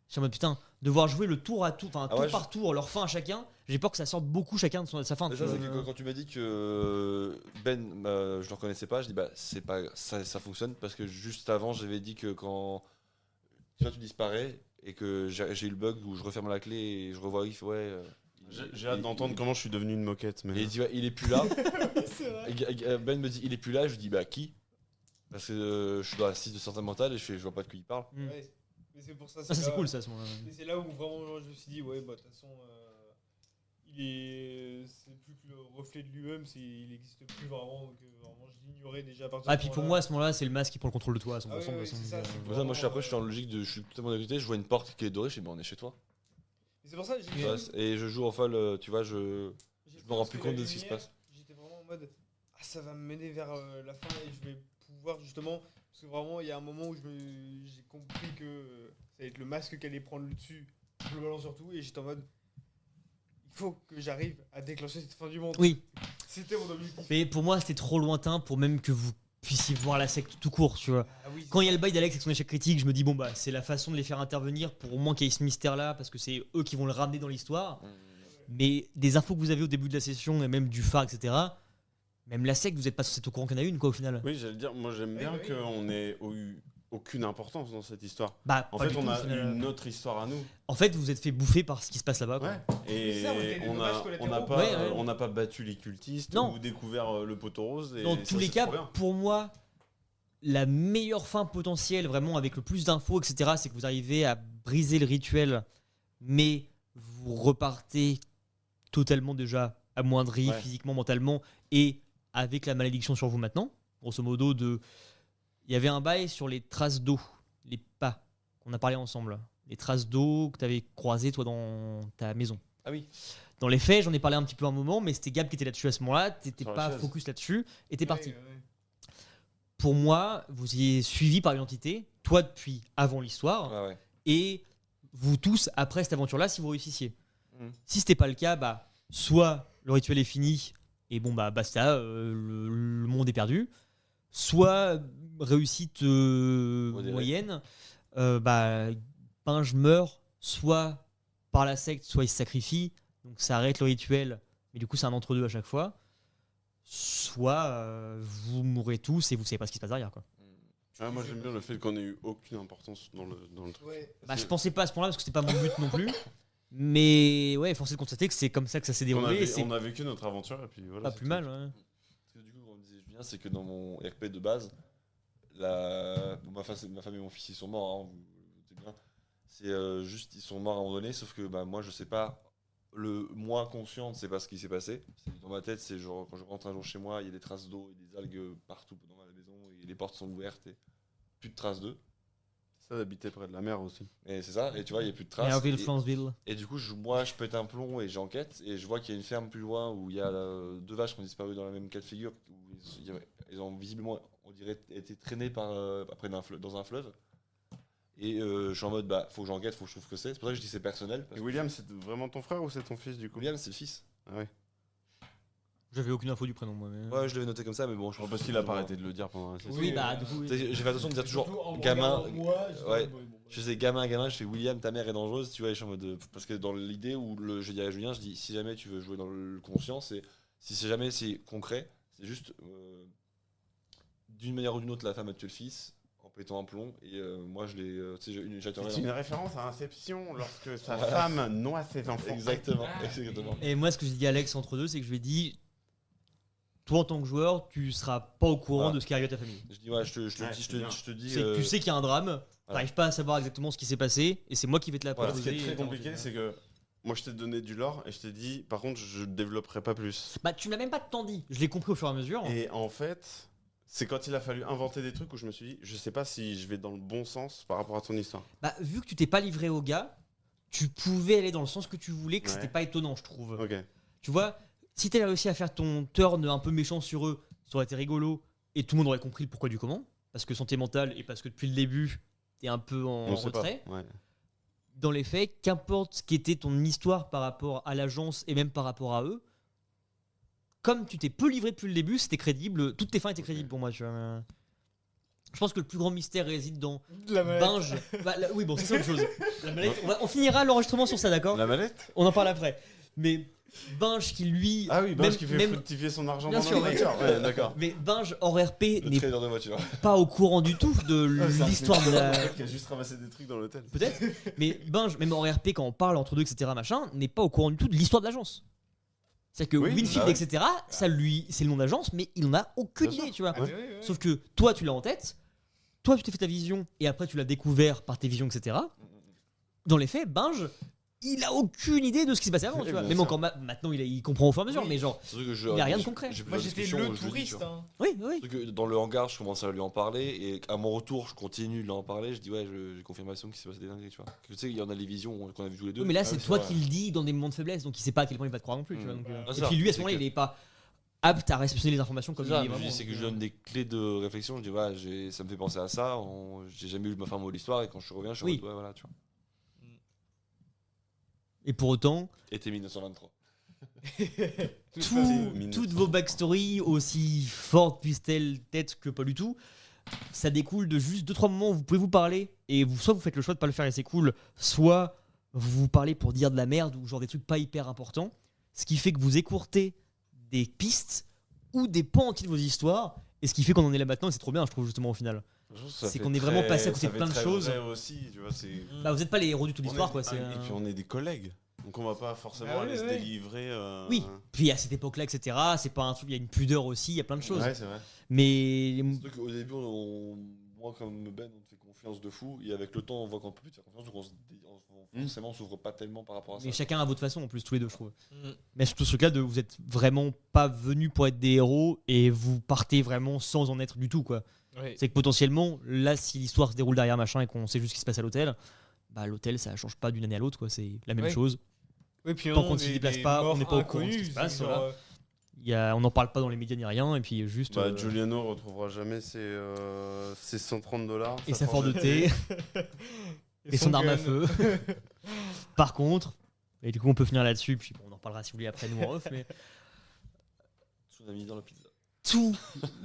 Je suis en mode putain, devoir jouer le tour à tour, enfin Ah tour ouais, par tour, leur fin à chacun, j'ai peur que ça sorte beaucoup chacun de sa fin. Et tu ça, vois. c'est que quand tu m'as dit que Ben, je le reconnaissais pas, je dis bah c'est pas ça fonctionne parce que juste avant j'avais dit que quand tu vois tu disparais et que j'ai eu le bug où je referme la clé et je revois Yves, ouais. J'ai hâte d'entendre comment je suis devenu une moquette. Mais... Et il dit ouais, il est plus là. C'est vrai. Et Ben me dit il est plus là, je lui dis bah qui? Parce que je suis dans la 6 de santé mentale et je vois pas de qui il parle. Mm. Ouais. Mais c'est pour ça. Ah, ça c'est là- cool ça à ce moment-là. Et c'est là où vraiment genre, je me suis dit, ouais, bah de toute façon, c'est plus que le reflet de lui-même, il n'existe plus vraiment, donc vraiment je l'ignorais déjà à partir Ah, de puis ce pour moment-là. moi à ce moment-là, c'est le masque qui prend le contrôle de toi à 100%. Ah ouais, de toute ouais, façon, c'est ça, donc, c'est Pour ça, moi je suis après je suis dans la logique de je suis totalement dégoûté, je vois une porte qui est dorée, je dis bah on est chez toi. Mais c'est pour ça que Tu vois, et je joue en folle, tu vois, je me rends plus compte de ce qui se passe. J'étais vraiment en mode, ah ça va me mener vers la fin et je vais pouvoir justement, parce que vraiment il y a un moment où j'ai compris que ça allait être le masque qui allait prendre le dessus, globalement surtout, et j'étais en mode, il faut que j'arrive à déclencher cette fin du monde. Oui, C'était mon objectif. mais pour moi c'était trop lointain pour même que vous puissiez voir la secte tout court, tu vois. Ah oui, Quand il y a le bail d'Alex avec son échec critique, je me dis bon bah c'est la façon de les faire intervenir pour au moins qu'il y ait ce mystère là parce que c'est eux qui vont le ramener dans l'histoire. Mais des infos que vous avez au début de la session et même du phare, etc. Même la secte, vous n'êtes pas censé être au courant qu'il y en a une quoi au final. Oui, j'allais dire, moi j'aime bien Oui, oui. qu'on n'ait eu aucune importance dans cette histoire. Bah, En pas fait, du on tout, au a final. une autre histoire à nous. En fait, vous êtes fait bouffer par ce qui se passe là-bas. quoi. Ouais. Et C'est ça, on était des on dommages a, collatéraux. on n'a pas, Ouais, ouais. on n'a pas battu les cultistes Non. ou découvert le poteau rose. Et Dans ça, tous les c'est cas, trop bien. pour moi, la meilleure fin potentielle, vraiment avec le plus d'infos, etc., c'est que vous arrivez à briser le rituel, mais vous repartez totalement déjà amoindri Ouais. physiquement, mentalement, et avec la malédiction sur vous maintenant. Grosso modo, il y avait un bail sur les traces d'eau, les pas qu'on a parlé ensemble, les traces d'eau que tu avais croisées toi dans ta maison. Ah oui. Dans les faits, j'en ai parlé un petit peu un moment, mais c'était Gab qui était là-dessus à ce moment-là. T'étais Sur la pas chaise. focus là-dessus et t'es Ouais, parti. ouais. Pour moi, vous y êtes suivi par une entité, toi depuis avant l'histoire, Ouais, ouais. et vous tous après cette aventure-là si vous réussissiez. Mm. Si c'était pas le cas, bah, soit le rituel est fini et bon bah basta, le monde est perdu, soit réussite Modérée. moyenne, bah Binge meurt, soit par la secte, soit il se sacrifie, donc ça arrête le rituel, mais du coup c'est un entre-deux à chaque fois. Soit vous mourrez tous et vous savez pas ce qui se passe derrière quoi. Ah, moi j'aime bien le fait qu'on ait eu aucune importance dans le truc. Bah, je pensais pas à ce point-là parce que c'était pas mon but non plus. Mais ouais, force est de constater que c'est comme ça que ça s'est déroulé. Et c'est On a vécu notre aventure et puis voilà. pas c'est plus tout. mal. Ouais. Parce que du coup, comme disait Julien, c'est que dans mon RP de base, bon, ma femme et mon fils ils sont morts, hein, vous doutez bien. C'est juste ils sont morts à un moment donné, sauf que bah, moi je sais pas, le moi conscient ne sait pas ce qui s'est passé. Dans ma tête, c'est genre quand je rentre un jour chez moi, il y a des traces d'eau et des algues partout dans la maison et les portes sont ouvertes et plus de traces d'eux. Ça d'habiter près de la mer aussi. Et c'est ça, et tu vois, il n'y a plus de traces. Merville, Flanceville. Et du coup, moi, je pète un plomb et j'enquête. Et je vois qu'il y a une ferme plus loin où il y a 2 vaches qui ont disparu dans la même cas de figure. Où ils ont visiblement, on dirait, été traînés après dans un fleuve. Et je suis en mode, bah, faut que j'enquête, faut que je trouve ce que c'est. C'est pour ça que je dis c'est personnel. Parce Et William, c'est vraiment ton frère ou c'est ton fils du que coup? William, c'est le fils. Ah ouais. J'avais aucune info du prénom, moi. Mais... Ouais, je l'avais noté comme ça, mais bon, je Parce qu'il a pas arrêté de le dire pendant la session. Oui, bah, du coup. Tu sais, j'ai fait attention de dire toujours gamin. Ouais. Je faisais gamin, je fais William, ta mère est dangereuse, tu vois, je suis en mode. Parce que dans l'idée où je dis à Julien, je dis si jamais tu veux jouer dans le conscient, si jamais c'est concret, c'est juste d'une manière ou d'une autre, la femme a tué le fils en pétant un plomb, et moi je l'ai. Tu sais, j'attendais. C'est une référence à Inception lorsque sa femme noie ses enfants. Exactement, exactement. Et moi, ce que j'ai dit à Alex entre deux, c'est que je lui ai dit toi, en tant que joueur, tu seras pas au courant Voilà. de ce qui arrive à ta famille. Je dis, ouais, je te Ouais, dis, c'est bien. je te dis. C'est que tu sais qu'il y a un drame, t'arrives pas à savoir exactement ce qui s'est passé, et c'est moi qui vais te la Voilà, Ce qui est proposer. très compliqué, c'est que moi je t'ai donné du lore et je t'ai dit, par contre, je développerai pas plus. Bah, tu me l'as même pas tant dit. Je l'ai compris au fur et à mesure. Et en fait, c'est quand il a fallu inventer des trucs où je me suis dit, je sais pas si je vais dans le bon sens par rapport à ton histoire. Bah, vu que tu t'es pas livré au gars, tu pouvais aller dans le sens que tu voulais, que Ouais. c'était pas étonnant, je trouve. Ok. Tu vois, si t'avais réussi à faire ton turn un peu méchant sur eux, ça aurait été rigolo, et tout le monde aurait compris le pourquoi du comment. Parce que santé mentale, et parce que depuis le début, t'es un peu en On sait pas. retrait. Ouais. Dans les faits, qu'importe ce qu'était ton histoire par rapport à l'agence et même par rapport à eux, comme tu t'es peu livré depuis le début, c'était crédible. Toutes tes fins étaient crédibles pour moi. Tu vois. Je pense que le plus grand mystère réside dans La mallette. Binge. Oui, bon, c'est autre chose. La mallette, on finira l'enregistrement sur ça, d'accord? La mallette? On en parle après. Mais Binge qui lui. Ah oui, même- Binge qui fait même- fructifier son argent Bien dans sûr, la voiture. Ouais, d'accord. Mais Binge hors RP Le n'est trailer de voiture. pas au courant du tout de l'histoire de la. Qui a juste ramassé des trucs dans l'hôtel. Peut-être. Mais Binge, même hors RP, quand on parle entre deux, etc., machin, n'est pas au courant du tout de l'histoire de l'agence. C'est-à-dire que Oui, Winfield, bah ouais. etc., ça lui, c'est le nom d'agence, mais il en a aucune Bien idée, tu vois. Ah, oui, oui, oui. Sauf que toi, tu l'as en tête, toi, tu t'es fait ta vision, et après, tu l'as découvert par tes visions, etc. Dans les faits, Binge, il a aucune idée de ce qui s'est passé avant, Oui, tu vois. bien Même sûr. encore maintenant, il comprend au fur et à mesure, Oui. mais genre, Surtout que il y a rien de concret. j'ai Moi plusieurs j'étais discussions le où je le dis, tu touriste. vois. Hein. oui, oui. Surtout que dans le hangar, je commence à lui en parler et à mon retour, je continue de lui en parler. Je dis, ouais, j'ai confirmation qu'il s'est passé des dingueries, tu vois. Que tu sais, il y en a les visions qu'on a vu tous les deux. Oui, mais là, Ah c'est oui, c'est toi vrai. qui le dis dans des moments de faiblesse, donc il sait pas à quel point il va te croire non plus, tu vois. Mm. donc, Ah, et ça, puis lui, à ce c'est moment-là, que- il est pas apte à réceptionner les informations comme C'est ça, il est mais je vraiment. dis, c'est que donc, je donne des clés de réflexion. Je dis, ouais, ça me fait penser à ça. J'ai jamais eu ma fin mot de l'histoire et quand je reviens, je suis en Oui. mode, ouais, voilà, tu vois. Et pour autant, Été 1923. toutes vos backstories, aussi fortes puissent-elles être que pas du tout, ça découle de juste 2-3 moments où vous pouvez vous parler et soit vous faites le choix de pas le faire et c'est cool, soit vous vous parlez pour dire de la merde ou genre des trucs pas hyper importants, ce qui fait que vous écourtez des pistes ou des pans entiers de vos histoires et ce qui fait qu'on en est là maintenant et c'est trop bien je trouve justement au final. C'est qu'on est vraiment passé à côté de plein de choses. Aussi, tu vois, c'est... Bah vous êtes pas les héros du tout de On l'histoire est- quoi. ah, C'est, Et puis on est des collègues. Donc on va pas forcément Ah oui, aller se oui. délivrer. Oui, puis à cette époque-là, etc., c'est pas un truc, il y a une pudeur aussi, il y a plein de choses. Ouais, c'est vrai. Mais Surtout qu'au début, moi comme Ben, on te fait confiance de fou et avec le temps, on voit qu'on peut plus te faire confiance, donc forcément, on s'ouvre pas tellement par rapport à ça. Mais chacun à votre façon, en plus, tous les deux, je trouve. Mm. Mais surtout ce cas de vous êtes vraiment pas venus pour être des héros et vous partez vraiment sans en être du tout, quoi. Ouais. C'est que potentiellement, là, si l'histoire se déroule derrière machin et qu'on sait juste ce qui se passe à l'hôtel, bah l'hôtel ça change pas d'une année à l'autre, quoi. C'est la même Ouais. chose. Oui, puis Tant non, qu'on ne s'y déplace pas, on n'est pas au courant de ce qui se passe, voilà. On n'en parle pas dans les médias ni rien, et puis juste. Bah, Giuliano retrouvera jamais ses $130. et sa fort de thé et son arme à feu. Par contre, et du coup on peut finir là-dessus, puis bon, on en parlera si vous voulez après nous en off, mais Tsunami dans la pizza. toute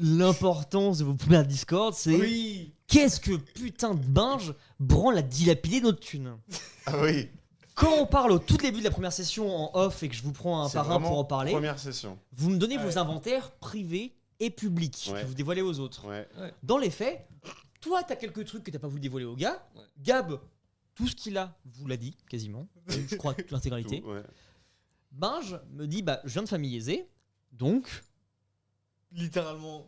l'importance de vos premières Discord, c'est Oui. qu'est-ce que putain de Binge branle à dilapider notre thune. Ah oui. Quand on parle au tout début de la première session en off et que je vous prends un C'est par un pour vraiment en parler, Première session. vous me donnez Ouais. vos inventaires privés et publics Ouais. que vous dévoilez aux autres. Ouais. Dans les faits, Toi, t'as quelques trucs que t'as pas voulu dévoiler au gars. Ouais. Gab, tout ce qu'il a, vous l'a dit quasiment. Je crois toute l'intégralité. Tout, ouais. Binge me dit bah, je viens de famille aisée, donc. Littéralement,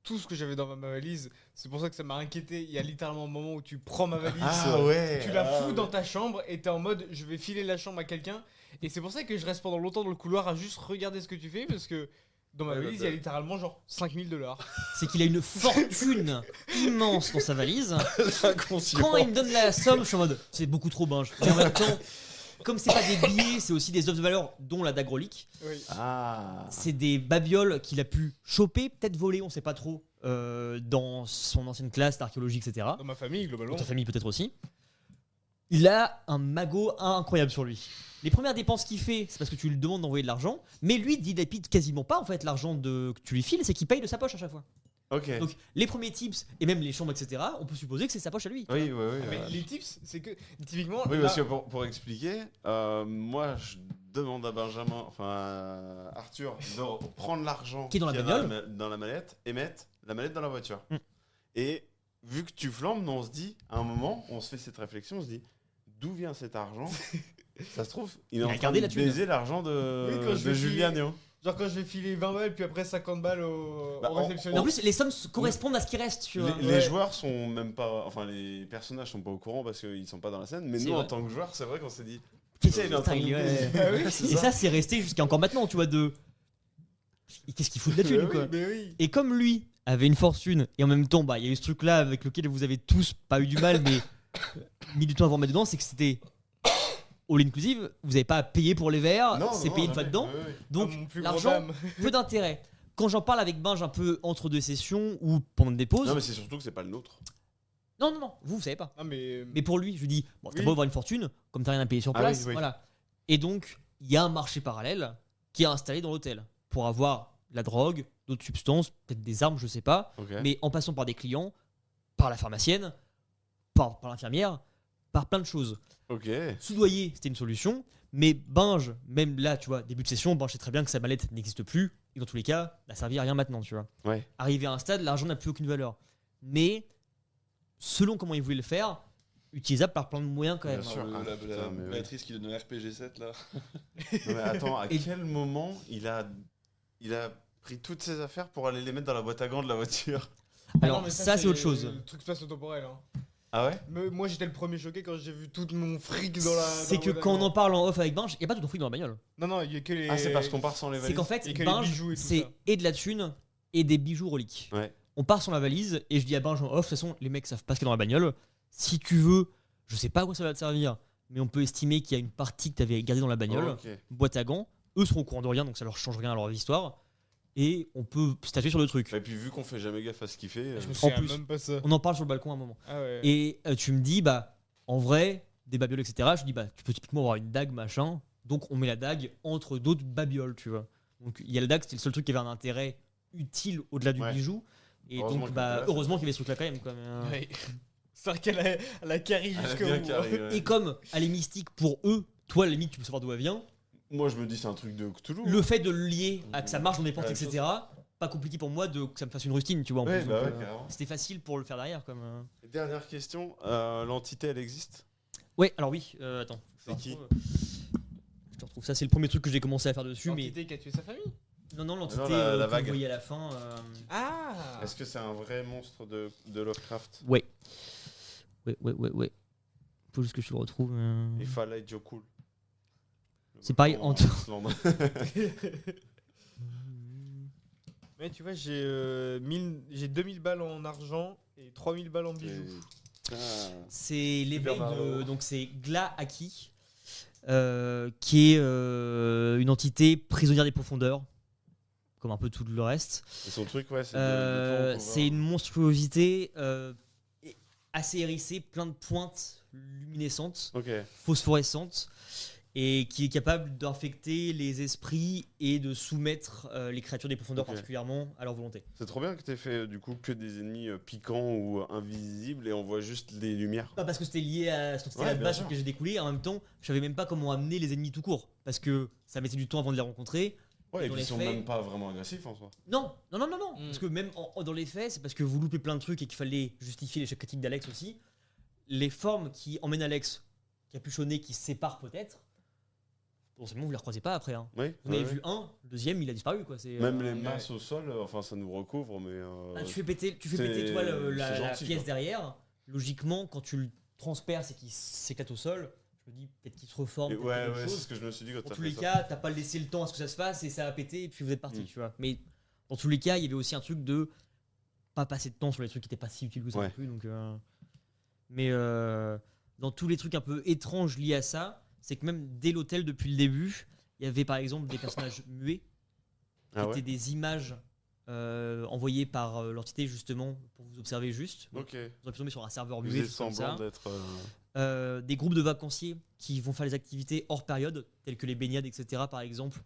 tout ce que j'avais dans ma valise, c'est pour ça que ça m'a inquiété. Il y a littéralement un moment où tu prends ma valise, ouais. tu la fous dans ta chambre et t'es en mode je vais filer la chambre à quelqu'un. Et c'est pour ça que je reste pendant longtemps dans le couloir à juste regarder ce que tu fais parce que dans ma Ouais, valise, il y a littéralement genre $5000. C'est qu'il a une fortune immense dans sa valise. L'inconscient. Quand il me donne la somme, je suis en mode c'est beaucoup trop Binge. Et en même temps, comme c'est pas des billets, c'est aussi des œuvres de valeur, dont la dague relique. Oui. Ah. C'est des babioles qu'il a pu choper, peut-être voler, on sait pas trop, dans son ancienne classe d'archéologie, etc. Dans ma famille, globalement. Dans ta famille peut-être aussi. Il a un magot incroyable sur lui. Les premières dépenses qu'il fait, c'est parce que tu lui demandes d'envoyer de l'argent, mais lui dilapide quasiment pas en fait l'argent que tu lui files, c'est qu'il paye de sa poche à chaque fois. Ok. Donc les premiers tips et même les chambres, etc. On peut supposer que c'est sa poche à lui. Oui, oui, oui. Ah, mais les tips, c'est que typiquement. Oui, là- parce que pour expliquer, moi je demande à Benjamin, enfin à Arthur, de prendre l'argent Qui est dans la qu'il y a bagnole. dans la mallette et mettre la mallette dans la voiture. Mm. Et vu que tu flambes, nous, on se dit, à un moment, on se fait cette réflexion, on se dit, d'où vient cet argent? Ça se trouve, il est Il a en train gardé de la thune. baiser l'argent Oui, quand je de vais Julien filer- Nion. Genre quand je vais filer 20 balles, puis après 50 balles au Bah, Mais en plus, les sommes correspondent à ce qui reste. Tu vois. Les Ouais. joueurs sont même pas, enfin les personnages sont pas au courant parce qu'ils sont pas dans la scène, mais C'est nous en vrai. tant que joueurs, c'est vrai qu'on s'est dit, putain, il est en train de Putain, nous il est- baiser. Ah oui, Et ça, c'est resté jusqu'à encore maintenant, tu vois, de. Qu'est-ce qu'il fout de la thune, Mais quoi. oui, mais oui. Et comme lui avait une fortune, et en même temps, bah, il y a eu ce truc-là avec lequel vous avez tous pas eu du mal, mais mis du temps à vous remettre dedans, c'est que c'était all inclusive, vous n'avez pas à payer pour les verres, c'est payé une fois jamais. dedans. Ouais, ouais. Donc Ah, mon plus gros l'argent, dame. peu d'intérêt. Quand j'en parle avec Binge un peu entre deux sessions ou pendant des pauses, Non, mais c'est surtout que c'est pas le nôtre. non, vous savez pas. Ah, mais. Mais pour lui, je lui dis, bon, t'as Oui. beau avoir une fortune, comme t'as rien à payer sur Ah place, oui, oui. voilà. Et donc, il y a un marché parallèle qui est installé dans l'hôtel pour avoir de la drogue, d'autres substances, peut-être des armes, je sais pas, Ok. mais en passant par des clients, par la pharmacienne, par l'infirmière, par plein de choses. Ok. Soudoyer, c'était une solution, mais Binge, même là, tu vois, début de session, Binge sait très bien que sa mallette n'existe plus, et dans tous les cas, n'a servi à rien maintenant, tu vois. Ouais. Arrivé à un stade, l'argent n'a plus aucune valeur. Mais, selon comment il voulait le faire, utilisable par plein de moyens quand même. Bien sûr. Ah, La putain, mais oui. matrice qui donne un RPG7 là. Non, mais attends, à Et- quel moment il a pris toutes ses affaires pour aller les mettre dans la boîte à gants de la voiture? Alors, Ah non, mais ça, c'est autre chose. Le truc spatio-temporel. Hein. Ah ouais? Mais moi, j'étais le premier choqué quand j'ai vu tout mon fric dans la. C'est dans que la quand on boîte à en parle en off avec Binge, il n'y a pas tout ton fric dans la bagnole. gants. Non, il y a que les. Ah, c'est parce qu'on part sans les C'est valises. qu'en fait, Et que les Binge, bijoux et tout c'est ça. et de la thune et des bijoux reliques. Ouais. On part sans la valise et je dis à Binge en off, de toute façon, les mecs savent pas ce qu'il y a dans la bagnole. Si tu veux, je sais pas à quoi ça va te servir, mais on peut estimer qu'il y a une partie que tu avais gardée dans la bagnole, Ok. boîte à gants. Eux seront au courant de rien, donc ça leur change rien à leur histoire. Et on peut statuer sur le truc. Et puis vu qu'on fait jamais gaffe à ce qu'il fait, Je me En souviens plus. même pas ça. On en parle sur le balcon à un moment. Ah ouais. Et tu me dis, bah, en vrai, des babioles, etc. Je dis, bah, tu peux typiquement avoir une dague, machin. Donc, on met la dague entre d'autres babioles, tu vois. Donc, il y a la dague, c'était le seul truc qui avait un intérêt utile au-delà du Ouais. bijou. Et Heureusement donc, qu'il bah, était là, heureusement qu'il y avait ce truc-là quand même. Quoi. Mais, Ouais. C'est vrai qu'elle a carré elle a jusqu'au bien bout. carré, ouais. Et comme elle est mystique pour eux, toi, à la limite, tu peux savoir d'où elle vient. Moi je me dis c'est un truc de Cthulhu. Le fait de le lier à que ça marche dans des portes, Ouais, etc., pas compliqué pour moi que ça me fasse une rustine, tu vois. En Ouais, plus, bah donc, ouais, carrément. c'était facile pour le faire derrière. Comme, Dernière question, l'entité elle existe? Ouais, alors oui, attends. C'est qui? Je te retrouve ça, c'est le premier truc que j'ai commencé à faire dessus, mais L'entité qui a tué sa famille. non, l'entité Non, la que vague. vous voyez à la fin. Ah. Est-ce que c'est un vrai monstre de Lovecraft? Ouais. Faut juste que je le retrouve. Il fallait Joe Cool. C'est pareil, En en- Islande. Mais tu vois, j'ai 2000 balles en argent et 3000 balles en bijoux. Ah. C'est l'éveil Mario. de. Donc c'est Gla Aki, qui est une entité prisonnière des profondeurs, comme un peu tout le reste. Et son truc, ouais, c'est de tout C'est une monstruosité assez hérissée, plein de pointes luminescentes, Ok. phosphorescentes, et qui est capable d'infecter les esprits et de soumettre les créatures des profondeurs Ok. particulièrement à leur volonté. C'est trop bien que t'aies fait du coup que des ennemis piquants ou invisibles et on voit juste les lumières. Pas parce que c'était lié à cette Ouais, entité-là de bien base sûr. que j'ai découlé, et en même temps, je savais même pas comment amener les ennemis tout court, parce que ça mettait du temps avant de les rencontrer. Ouais, et dans puis les ils sont faits- même pas vraiment agressifs en soi. Non. Mm. Parce que même dans les faits, c'est parce que vous loupez plein de trucs et qu'il fallait justifier l'échec critique d'Alex aussi. Les formes qui emmènent Alex, capuchonné, qui se séparent peut-être, potentiellement vous les recroisez pas après. Hein. Oui, Vous en avez vu un, le deuxième, il a disparu. Quoi. C'est, Même les masses au sol, enfin ça nous recouvre, mais. tu fais péter c'est- toi c'est la gentil, pièce quoi. derrière. Logiquement, quand tu le transperces et qu'il s'éclate au sol, je me dis peut-être qu'il se reforme. Et peut-être ouais, quelque ouais, c'est chose. ce que je me suis dit quand Dans t'as tous fait les ça. cas, t'as pas laissé le temps à ce que ça se fasse et ça a pété et puis vous êtes parti, Mm. tu vois. Mais dans tous les cas, il y avait aussi un truc de pas passer de temps sur les trucs qui étaient pas si utiles que ça Ouais. non plus. Donc, mais dans tous les trucs un peu étranges liés à ça, c'est que même dès l'hôtel depuis le début, il y avait par exemple des personnages muets qui Ah ouais. étaient des images envoyées par l'entité justement pour vous observer juste. Donc, Ok. vous aurez pu tomber sur un serveur Vous muet, êtes tout comme semblant ça. d'être. Des groupes de vacanciers qui vont faire des activités hors période, telles que les baignades, etc. par exemple.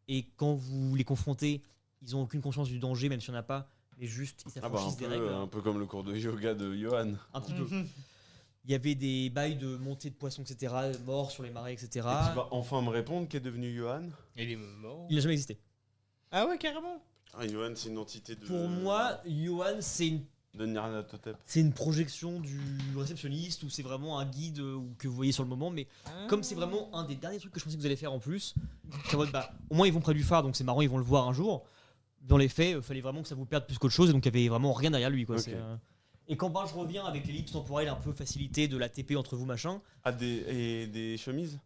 Et quand vous les confrontez, ils n'ont aucune conscience du danger, même s'il n'y en a pas, mais juste ils Ah bah s'affranchissent des règles. un peu comme le cours de yoga de Johan. Un petit peu. Mhm. Il y avait des bails de montée de poissons, etc., morts sur les marais, etc. Et tu vas enfin me répondre qu'est devenu Johan. Il est mort. Il n'a jamais existé. Ah ouais, carrément. Ah, Johan, c'est une entité de. Pour moi, Johan, De Nyarlathotep. c'est une projection du réceptionniste ou c'est vraiment un guide que vous voyez sur le moment. Mais comme c'est vraiment un des derniers trucs que je pensais que vous allez faire en plus, c'est en mode, bah, au moins ils vont près du phare, donc c'est marrant, ils vont le voir un jour. Dans les faits, il fallait vraiment que ça vous perde plus qu'autre chose, et donc il y avait vraiment rien derrière lui. Quoi. Ok. Et quand je reviens avec l'ellipse temporelle un peu facilitée de la TP entre vous, machin, Ah, des chemises.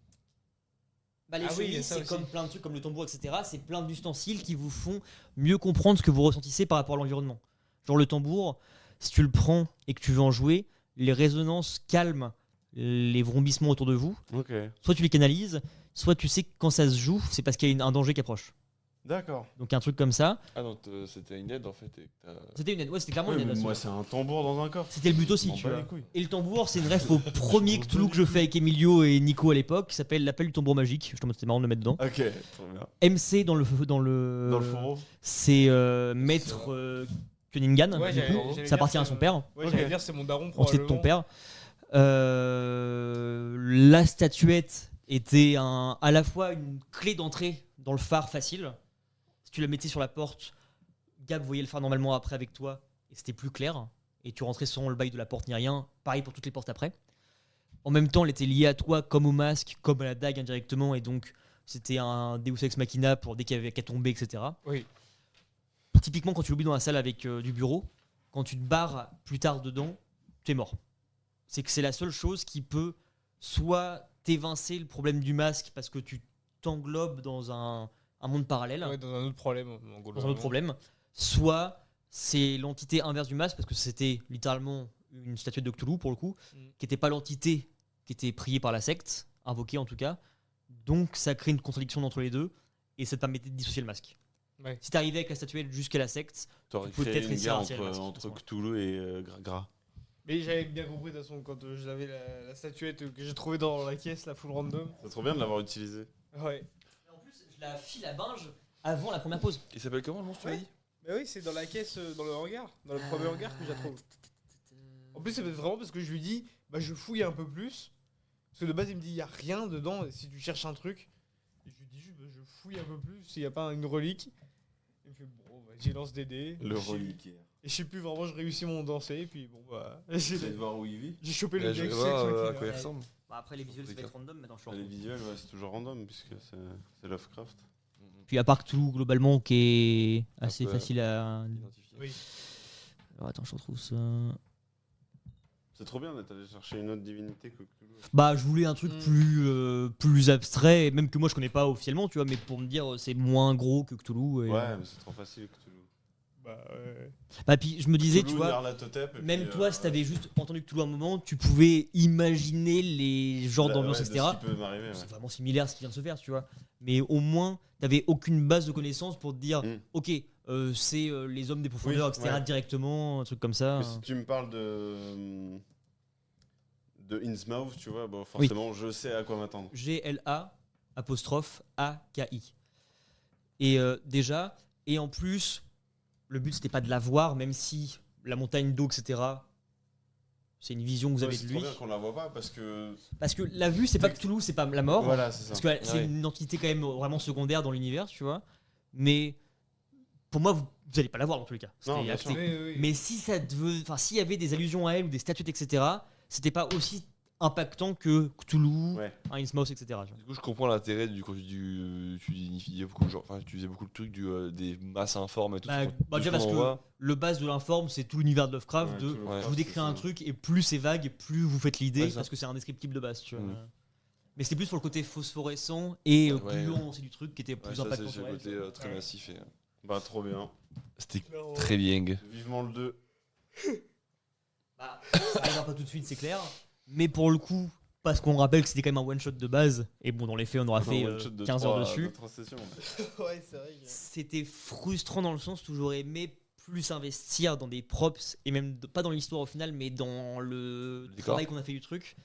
bah, les Ah oui, il y a chemises, ça c'est aussi. comme plein de trucs comme le tambour, etc. C'est plein d'ustensiles qui vous font mieux comprendre ce que vous ressentissez par rapport à l'environnement. Genre le tambour, si tu le prends et que tu veux en jouer, les résonances calment les vrombissements autour de vous. Ok. Soit tu les canalises, soit tu sais que quand ça se joue, c'est parce qu'il y a un danger qui approche. D'accord. Donc un truc comme ça. Ah non, c'était une aide en fait. Et que t'as- C'était une aide. Ouais, c'était clairement Ouais, une mais aide. moi, c'est un tambour dans un coffre. C'était le but aussi, M'en tu bats vois. les couilles. Et le tambour, c'est une ref au premier Cthulhu que je fais avec Emilio et Nico à l'époque, qui s'appelle l'appel du tambour magique. Je te c'était marrant de le mettre dedans. Ok, trop bien. MC dans le Dans le fourreau. c'est maître Cunningham. Ouais, du coup. j'allais Ça dire, appartient à c'est, son père. Ouais, Ok. j'allais dire, c'est mon daron On sait de ton probablement. père. La statuette était à la fois une clé d'entrée dans le phare facile. Si tu la mettais sur la porte, Gab voyait le phare normalement après avec toi et c'était plus clair. Et tu rentrais sans le bail de la porte ni rien. Pareil pour toutes les portes après. En même temps, elle était liée à toi comme au masque, comme à la dague indirectement. Et donc, c'était un Deus Ex Machina pour dès qu'il y avait qu'à tomber, etc. Oui. Typiquement, quand tu l'oublies dans la salle avec du bureau, quand tu te barres plus tard dedans, tu es mort. C'est que c'est la seule chose qui peut soit t'évincer le problème du masque parce que tu t'englobes dans un monde parallèle, Ouais, dans un autre problème. En gros, dans un autre problème, soit c'est l'entité inverse du masque parce que c'était littéralement une statuette de Cthulhu pour le coup, qui n'était pas l'entité qui était priée par la secte, invoquée en tout cas. Donc ça crée une contradiction entre les deux et ça te permettait de dissocier le masque. Ouais. Si t'arrivais avec la statuette jusqu'à la secte, T'aurais Tu peux créé peut-être une réussir à guerre retirer le masque, entre de toute Cthulhu et Gra. Mais j'avais bien compris de toute façon quand j'avais la statuette que j'ai trouvée dans la caisse, la full random. C'est trop bien de l'avoir utilisé. Ouais. en plus je la file à binge avant la première pause. Il s'appelle comment le monstre, tu m'as Ouais. dit Mais oui, c'est dans la caisse, dans le hangar, dans le premier hangar que je la trouve. En plus, c'est vraiment parce que je lui dis, bah je fouille un peu plus. Parce que de base, il me dit, il y a rien dedans, si tu cherches un truc. Et je lui dis juste, bah, je fouille un peu plus, s'il n'y a pas une relique. Il me fait, bon, bah, j'y lance des dés. Le Je sais- reliquaire. Et je sais plus vraiment, je réussis mon danser, et puis bon, bah. Vous allez voir où il vit. J'ai chopé Là, le je vais Deus voir Ex à Machina. quoi il ressemble. Bah, après les visuels ça va être random maintenant je Les visuels, ouais, c'est toujours random puisque c'est Lovecraft. Puis à part Cthulhu globalement qui est assez peu, facile à. Identifié. Oui. Alors attends je retrouve ça. C'est trop bien d'être allé chercher une autre divinité que Cthulhu. Bah je voulais un truc plus abstrait, même que moi je connais pas officiellement tu vois, mais pour me dire c'est moins gros que Cthulhu. Et, Ouais, mais c'est trop facile Cthulhu. Bah, ouais. Bah puis je me disais Cthulhu, tu vois. Nyarlathotep, et Même puis, toi, si t'avais juste entendu Cthulhu un moment, tu pouvais imaginer les genres bah, d'ambiance, ouais, de etc. Ce qui peut m'arriver. Ouais. C'est vraiment similaire à ce qui vient de se faire, tu vois. Mais au moins, t'avais aucune base de connaissances pour te dire, Mm. ok, c'est les hommes des profondeurs, Oui, etc. ouais. directement, un truc comme ça. Mais si tu me parles de Innsmouth, tu vois, bon, forcément, je sais à quoi m'attendre. GLA apostrophe AKI. Et déjà, et en plus, le but c'était pas de la voir, même si la montagne d'eau, etc. C'est une vision que vous Ouais, avez c'est de trop lui. bien qu'on la voit pas parce que. Parce que la vue, c'est pas Cthulhu, c'est pas la mort. Voilà, c'est ça. Parce que c'est Ouais. une entité quand même vraiment secondaire dans l'univers, tu vois. mais pour moi, vous allez pas la voir dans tous les cas. Non, C'était bien acté. sûr. Oui. Mais si ça s'il y avait des allusions à elle ou des statuettes, etc., c'était pas aussi impactant que Cthulhu, Ouais. Innsmouth, etc. tu vois. Du coup, je comprends l'intérêt tu disais beaucoup, tu faisais beaucoup le truc des masses informes et tout. Bah, tout déjà ce parce qu'on que voit. le base de l'informe, c'est tout l'univers de Lovecraft. Ouais, tout Je Ouais. vous décris un truc et plus c'est vague, plus vous faites l'idée Ouais, ça. parce que c'est indescriptible de base. Tu vois. Mm. Mais c'était plus pour le côté phosphorescent et Ouais. gluant aussi du truc qui était Ouais, plus ça, impactant c'est sur le elle. côté très massif. Et, Bah, trop bien. c'était très bien. Vivement le 2. Bah, ça arrivera pas tout de suite, c'est clair. Mais pour le coup, parce qu'on rappelle que c'était quand même un one shot de base, et bon, dans les faits, on aura fait 15 heures dessus. Ouais, c'est vrai. C'était frustrant dans le sens où j'aurais aimé plus investir dans des props, et même pas dans l'histoire au final, mais dans le décor. travail qu'on a fait du truc.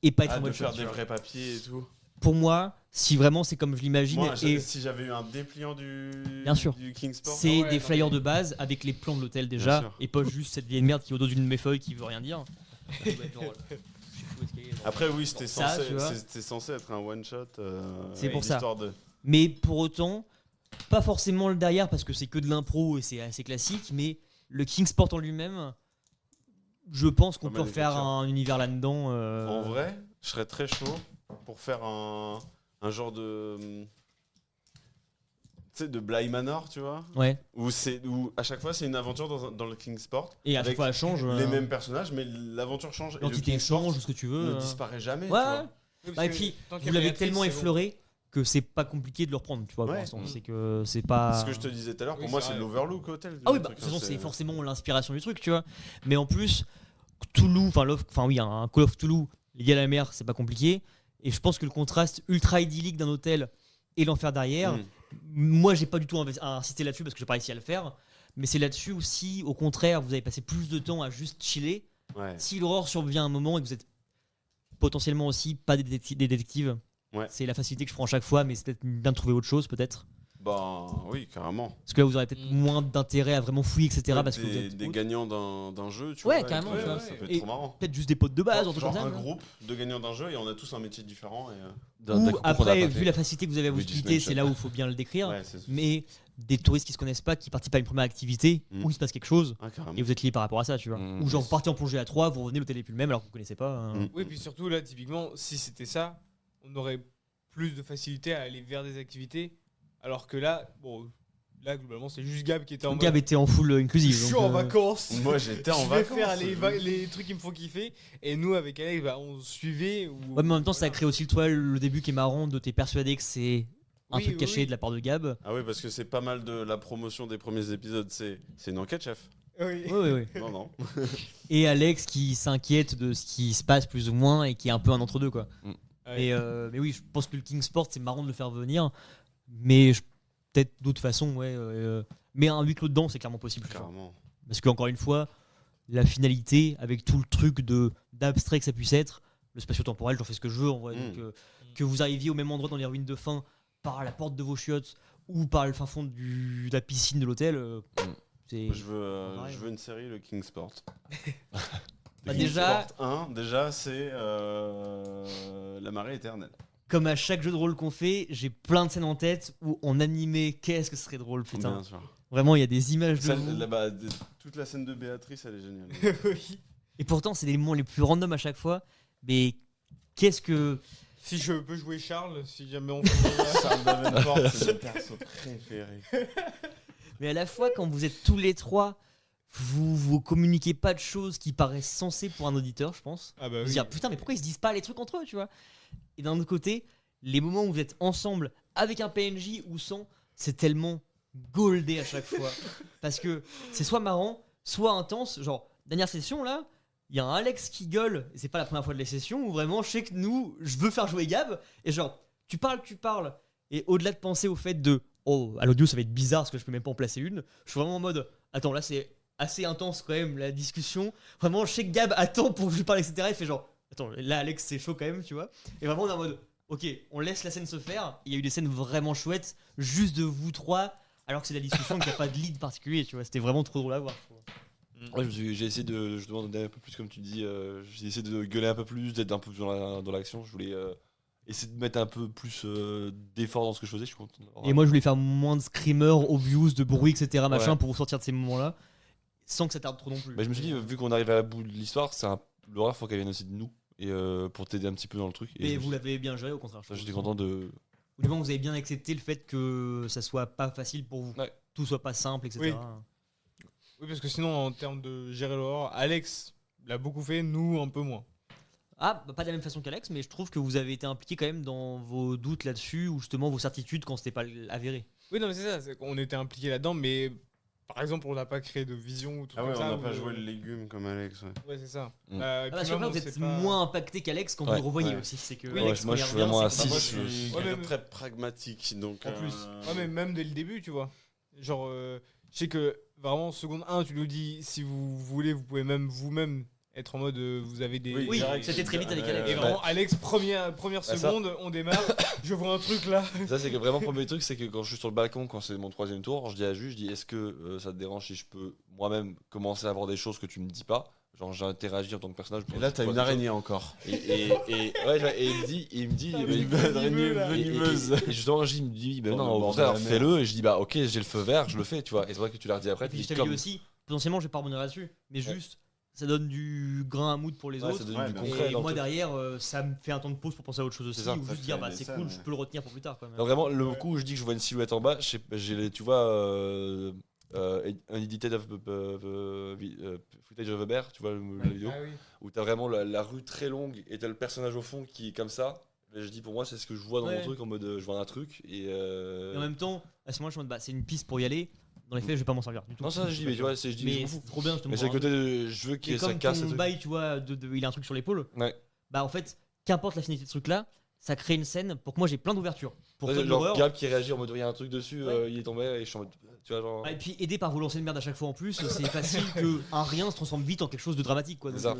Et pas être Ah, un de one shot. faire des vrais papiers et tout. Pour moi, si vraiment c'est comme je l'imagine, Moi, et si j'avais eu un dépliant Bien sûr. du Kingsport. c'est Ah ouais, des non, flyers mais- de base avec les plans de l'hôtel Bien déjà, sûr. et pas juste cette vieille merde qui est au dos d'une de mes feuilles qui veut rien dire. Ça doit être genre, je sais plus où est-ce qu'elle est, genre. Après, oui, c'était Ça, censé, tu vois. c'était censé être un one shot. C'est pour ça. L'histoire de. Mais pour autant, pas forcément le derrière parce que c'est que de l'impro et c'est assez classique, mais le Kingsport en lui-même, je pense qu'on Pas peut mal refaire d'écriture. un univers là-dedans. En vrai, je serais très chaud pour faire un genre de. Tu sais, de Bly Manor, tu vois. Ouais. Où à chaque fois c'est une aventure dans le Kingsport. Et à chaque avec fois, elle change. les mêmes personnages, mais l'aventure change. Et le L'entité Kingsport change, ce que tu veux. ne disparaît jamais. Ouais. tu vois. Bah, et puis, vous l'avez tellement effleuré que c'est pas compliqué de le reprendre, tu vois. Pour Ouais. l'instant, c'est que c'est pas. Ce que je te disais tout à l'heure, pour Oui, moi, c'est c'est vrai. l'Overlook Hotel. Ah oui, le bah, de truc, toute façon, hein, c'est forcément l'inspiration du truc, tu vois. Mais en plus, Cthulhu, enfin oui, un Call of Cthulhu lié à la mer, c'est pas compliqué. Et je pense que le contraste ultra idyllique d'un hôtel et l'enfer derrière, Mm. moi j'ai pas du tout insisté là-dessus parce que j'ai pas réussi à le faire. Mais c'est là-dessus aussi, au contraire, vous avez passé plus de temps à juste chiller. Ouais. Si l'horreur survient à un moment et que vous êtes potentiellement aussi pas des détectives, Ouais. c'est la facilité que je prends à chaque fois, mais c'est peut-être bien de trouver autre chose, peut-être. Ben oui, carrément. Parce que là, vous aurez peut-être Mm. moins d'intérêt à vraiment fouiller, etc. Ouais, parce que vous êtes des gagnants d'un jeu, tu Ouais, vois. carrément, et tu vois. ça peut être Et trop marrant. peut-être juste des potes de base, en tout Genre cas. un groupe de gagnants d'un jeu et on a tous un métier différent. Et, Ou D'un coup, qu'on a après, pas vu fait. la facilité que vous avez à vous Luigi's splitter, Mansion. c'est là où il faut bien le décrire. ouais, c'est Mais des touristes qui se connaissent pas, qui participent à une première activité, Mm. où il se passe quelque chose, Ah, carrément. et vous êtes liés par rapport à ça, tu vois. Mm. Ou genre, vous partez en plongée à 3, vous revenez, l'hôtel est plus le même alors que vous connaissez pas. hein. Mm. Oui, puis surtout là, typiquement, si c'était ça, on aurait plus de facilité à aller vers des activités. Alors que là, bon, là, globalement, c'est juste Gab qui était en Gab mode. était en full Je inclusive. suis donc, en vacances. Moi, j'étais en Je vais vacances. faire les trucs qui me font kiffer. Et nous, avec Alex, bah, on suivait. Ouais, mais en même temps, ça crée aussi le début qui est marrant de t'es persuadé que c'est un Oui, truc oui, caché oui. de la part de Gab. Ah oui, parce que c'est pas mal de la promotion des premiers épisodes. C'est une enquête, chef. Oui. Oui. Non, non. Et Alex qui s'inquiète de ce qui se passe plus ou moins et qui est un peu un entre-deux, quoi. Ouais. Mais oui, je pense que le Kingsport, c'est marrant de le faire venir. Mais peut-être d'autres façons, ouais. Mais un huis clos dedans, c'est clairement possible. je pense. Carrément. Parce qu'encore une fois, la finalité, avec tout le truc d'abstrait que ça puisse être, le spatio-temporel, j'en fais ce que je veux en vrai. Mm. Donc, que vous arriviez au même endroit dans les ruines de fin, par la porte de vos chiottes ou par le fin fond de la piscine de l'hôtel, c'est. Moi, je pareil. veux une série, le Kingsport. Bah, Le déjà- Kingsport 1, déjà, c'est la marée éternelle. Comme à chaque jeu de rôle qu'on fait, j'ai plein de scènes en tête où en animé, qu'est-ce que ce serait drôle, putain. Bien sûr. Vraiment, il y a des images de Celle- vous. là-bas, toute la scène de Béatrice, elle est géniale. Oui. Et pourtant, c'est les moments les plus random à chaque fois. Mais qu'est-ce que. Si je peux jouer Charles, si jamais on fait. Charles Davenport, c'est mon perso préféré. Mais à la fois, quand vous êtes tous les trois, vous communiquez pas de choses qui paraissent sensées pour un auditeur, je pense. Ah bah Vous oui. dire putain, mais pourquoi ils se disent pas les trucs entre eux, tu vois. Et d'un autre côté, les moments où vous êtes ensemble avec un PNJ ou sans, c'est tellement goldé à chaque fois. Parce que c'est soit marrant, soit intense. Genre, dernière session là, il y a un Alex qui gueule, et c'est pas la première fois de la session, où vraiment je sais que nous, je veux faire jouer Gab, et genre, tu parles, et au-delà de penser au fait de oh, à l'audio ça va être bizarre parce que je peux même pas en placer une, je suis vraiment en mode attends, là c'est assez intense quand même la discussion. Vraiment, je sais que Gab attend pour que je lui parle, etc. Il fait genre attends, là Alex c'est chaud quand même, tu vois. Et vraiment on est en mode ok, on laisse la scène se faire. Il y a eu des scènes vraiment chouettes, juste de vous trois, alors que c'est la discussion qu'il n'y a pas de lead particulier, tu vois. C'était vraiment trop drôle à voir, je trouve. Ouais, j'ai essayé de justement donner un peu plus, comme tu dis, j'ai essayé de gueuler un peu plus, d'être un peu plus dans l'action. Je voulais essayer de mettre un peu plus d'effort dans ce que je faisais. Je suis content d'avoir- Et moi, je voulais faire moins de screamers, obvious, de bruit, etc. machin, Ouais. pour sortir de ces moments-là, sans que ça tarde trop non plus. Bah, je me suis dit, vu qu'on arrive à la bout de l'histoire, l'horreur, faut qu'elle vienne aussi de nous. Et pour t'aider un petit peu dans le truc. Et Mais vous l'avez bien géré, au contraire. je ça, trouve. j'étais content de. Ou du moins, vous avez bien accepté le fait que ça soit pas facile pour vous. Ouais. Tout soit pas simple, etc. Oui. Oui, parce que sinon, en termes de gérer l'horreur, Alex l'a beaucoup fait, nous, un peu moins. Ah, bah, pas de la même façon qu'Alex, mais je trouve que vous avez été impliqué quand même dans vos doutes là-dessus, ou justement vos certitudes quand c'était pas avéré. Oui, non, mais c'est ça, c'est qu'on était impliqués là-dedans, mais par exemple, on n'a pas créé de vision ou tout Ah ouais, comme on ça. n'a ou pas de- joué le légume comme Alex. Ouais. Ouais, c'est ça. Mm. Et Ah, puis parce que même, là, on vous êtes sait pas- moins impacté qu'Alex quand vous Ouais, le revoyez ouais. aussi. C'est que Oui, Alex, moi, quand je il suis revient, vraiment c'est à que- six. Moi, je suis je- Ouais, quelqu'un mais- de très pragmatique. Donc, En plus. Ouais, mais même dès le début, tu vois. Genre, je sais que vraiment, seconde 1, tu nous dis, si vous voulez, vous pouvez même vous-même être en mode, vous avez des. Oui, direct, c'était très vite avec Alex. Et vraiment, Alex, première ça. seconde, on démarre. Je vois un truc là. Ça, c'est que vraiment, le premier truc, c'est que quand je suis sur le balcon, quand c'est mon 3e tour, je dis à Jules, je dis, est-ce que ça te dérange si je peux moi-même commencer à voir des choses que tu me dis pas? Genre, j'interagis en tant que personnage. Et là, t'as une araignée encore. Et il me dit, Ah, bah, oui, il- venimeux, là. et justement, il me dit, bah, Dans non, le au bord contraire, de la mer. fais-le. Et je dis, bah, ok, j'ai le feu vert, je le fais, tu vois. Et c'est vrai que tu l'as redit après. Et puis tu je dis, t'avais dit comme. aussi, potentiellement, je vais pas rebondir là-dessus, mais Ouais. juste, ça donne du grain à moudre pour les Ouais, autres. ça donne Ouais, du bien concret. Et dans le moi truc. derrière, ça me fait un temps de pause pour penser à autre chose aussi, C'est ça. ou juste Ça dire fait bah des c'est scènes, cool, ouais. je peux le retenir pour plus tard quand même. Non, vraiment, le Ouais. coup où je dis que je vois une silhouette en bas, tu vois, Unedited of Footage of a Bear, tu vois la vidéo, Ah oui. où t'as vraiment la rue très longue et t'as le personnage au fond qui est comme ça. Et je dis, pour moi, c'est ce que je vois dans Ouais. mon truc, en mode je vois un truc. Et Et en même temps, à ce moment-là, je me dis bah c'est une piste pour y aller. Dans les faits, je vais pas m'en servir du tout. non, ça, je dis, mais tu vois, je dis, mais je m'en c'est fous. trop bien, je te Mais c'est le côté de je veux que ça comme casse. ton le truc. bail, tu vois, il a un truc sur l'épaule. Ouais. Bah en fait, qu'importe la finalité de ce truc-là, ça crée une scène pour que moi j'ai plein d'ouvertures. Pour Ouais, faire de genre l'horreur. Gab qui réagit en mode il y a un truc dessus, Ouais. il est tombé et je suis en mode. Tu vois, genre. Ah, et puis aidé par vous lancer de merde à chaque fois en plus, c'est facile que un rien se transforme vite en quelque chose de dramatique quoi. Donc, C'est ça.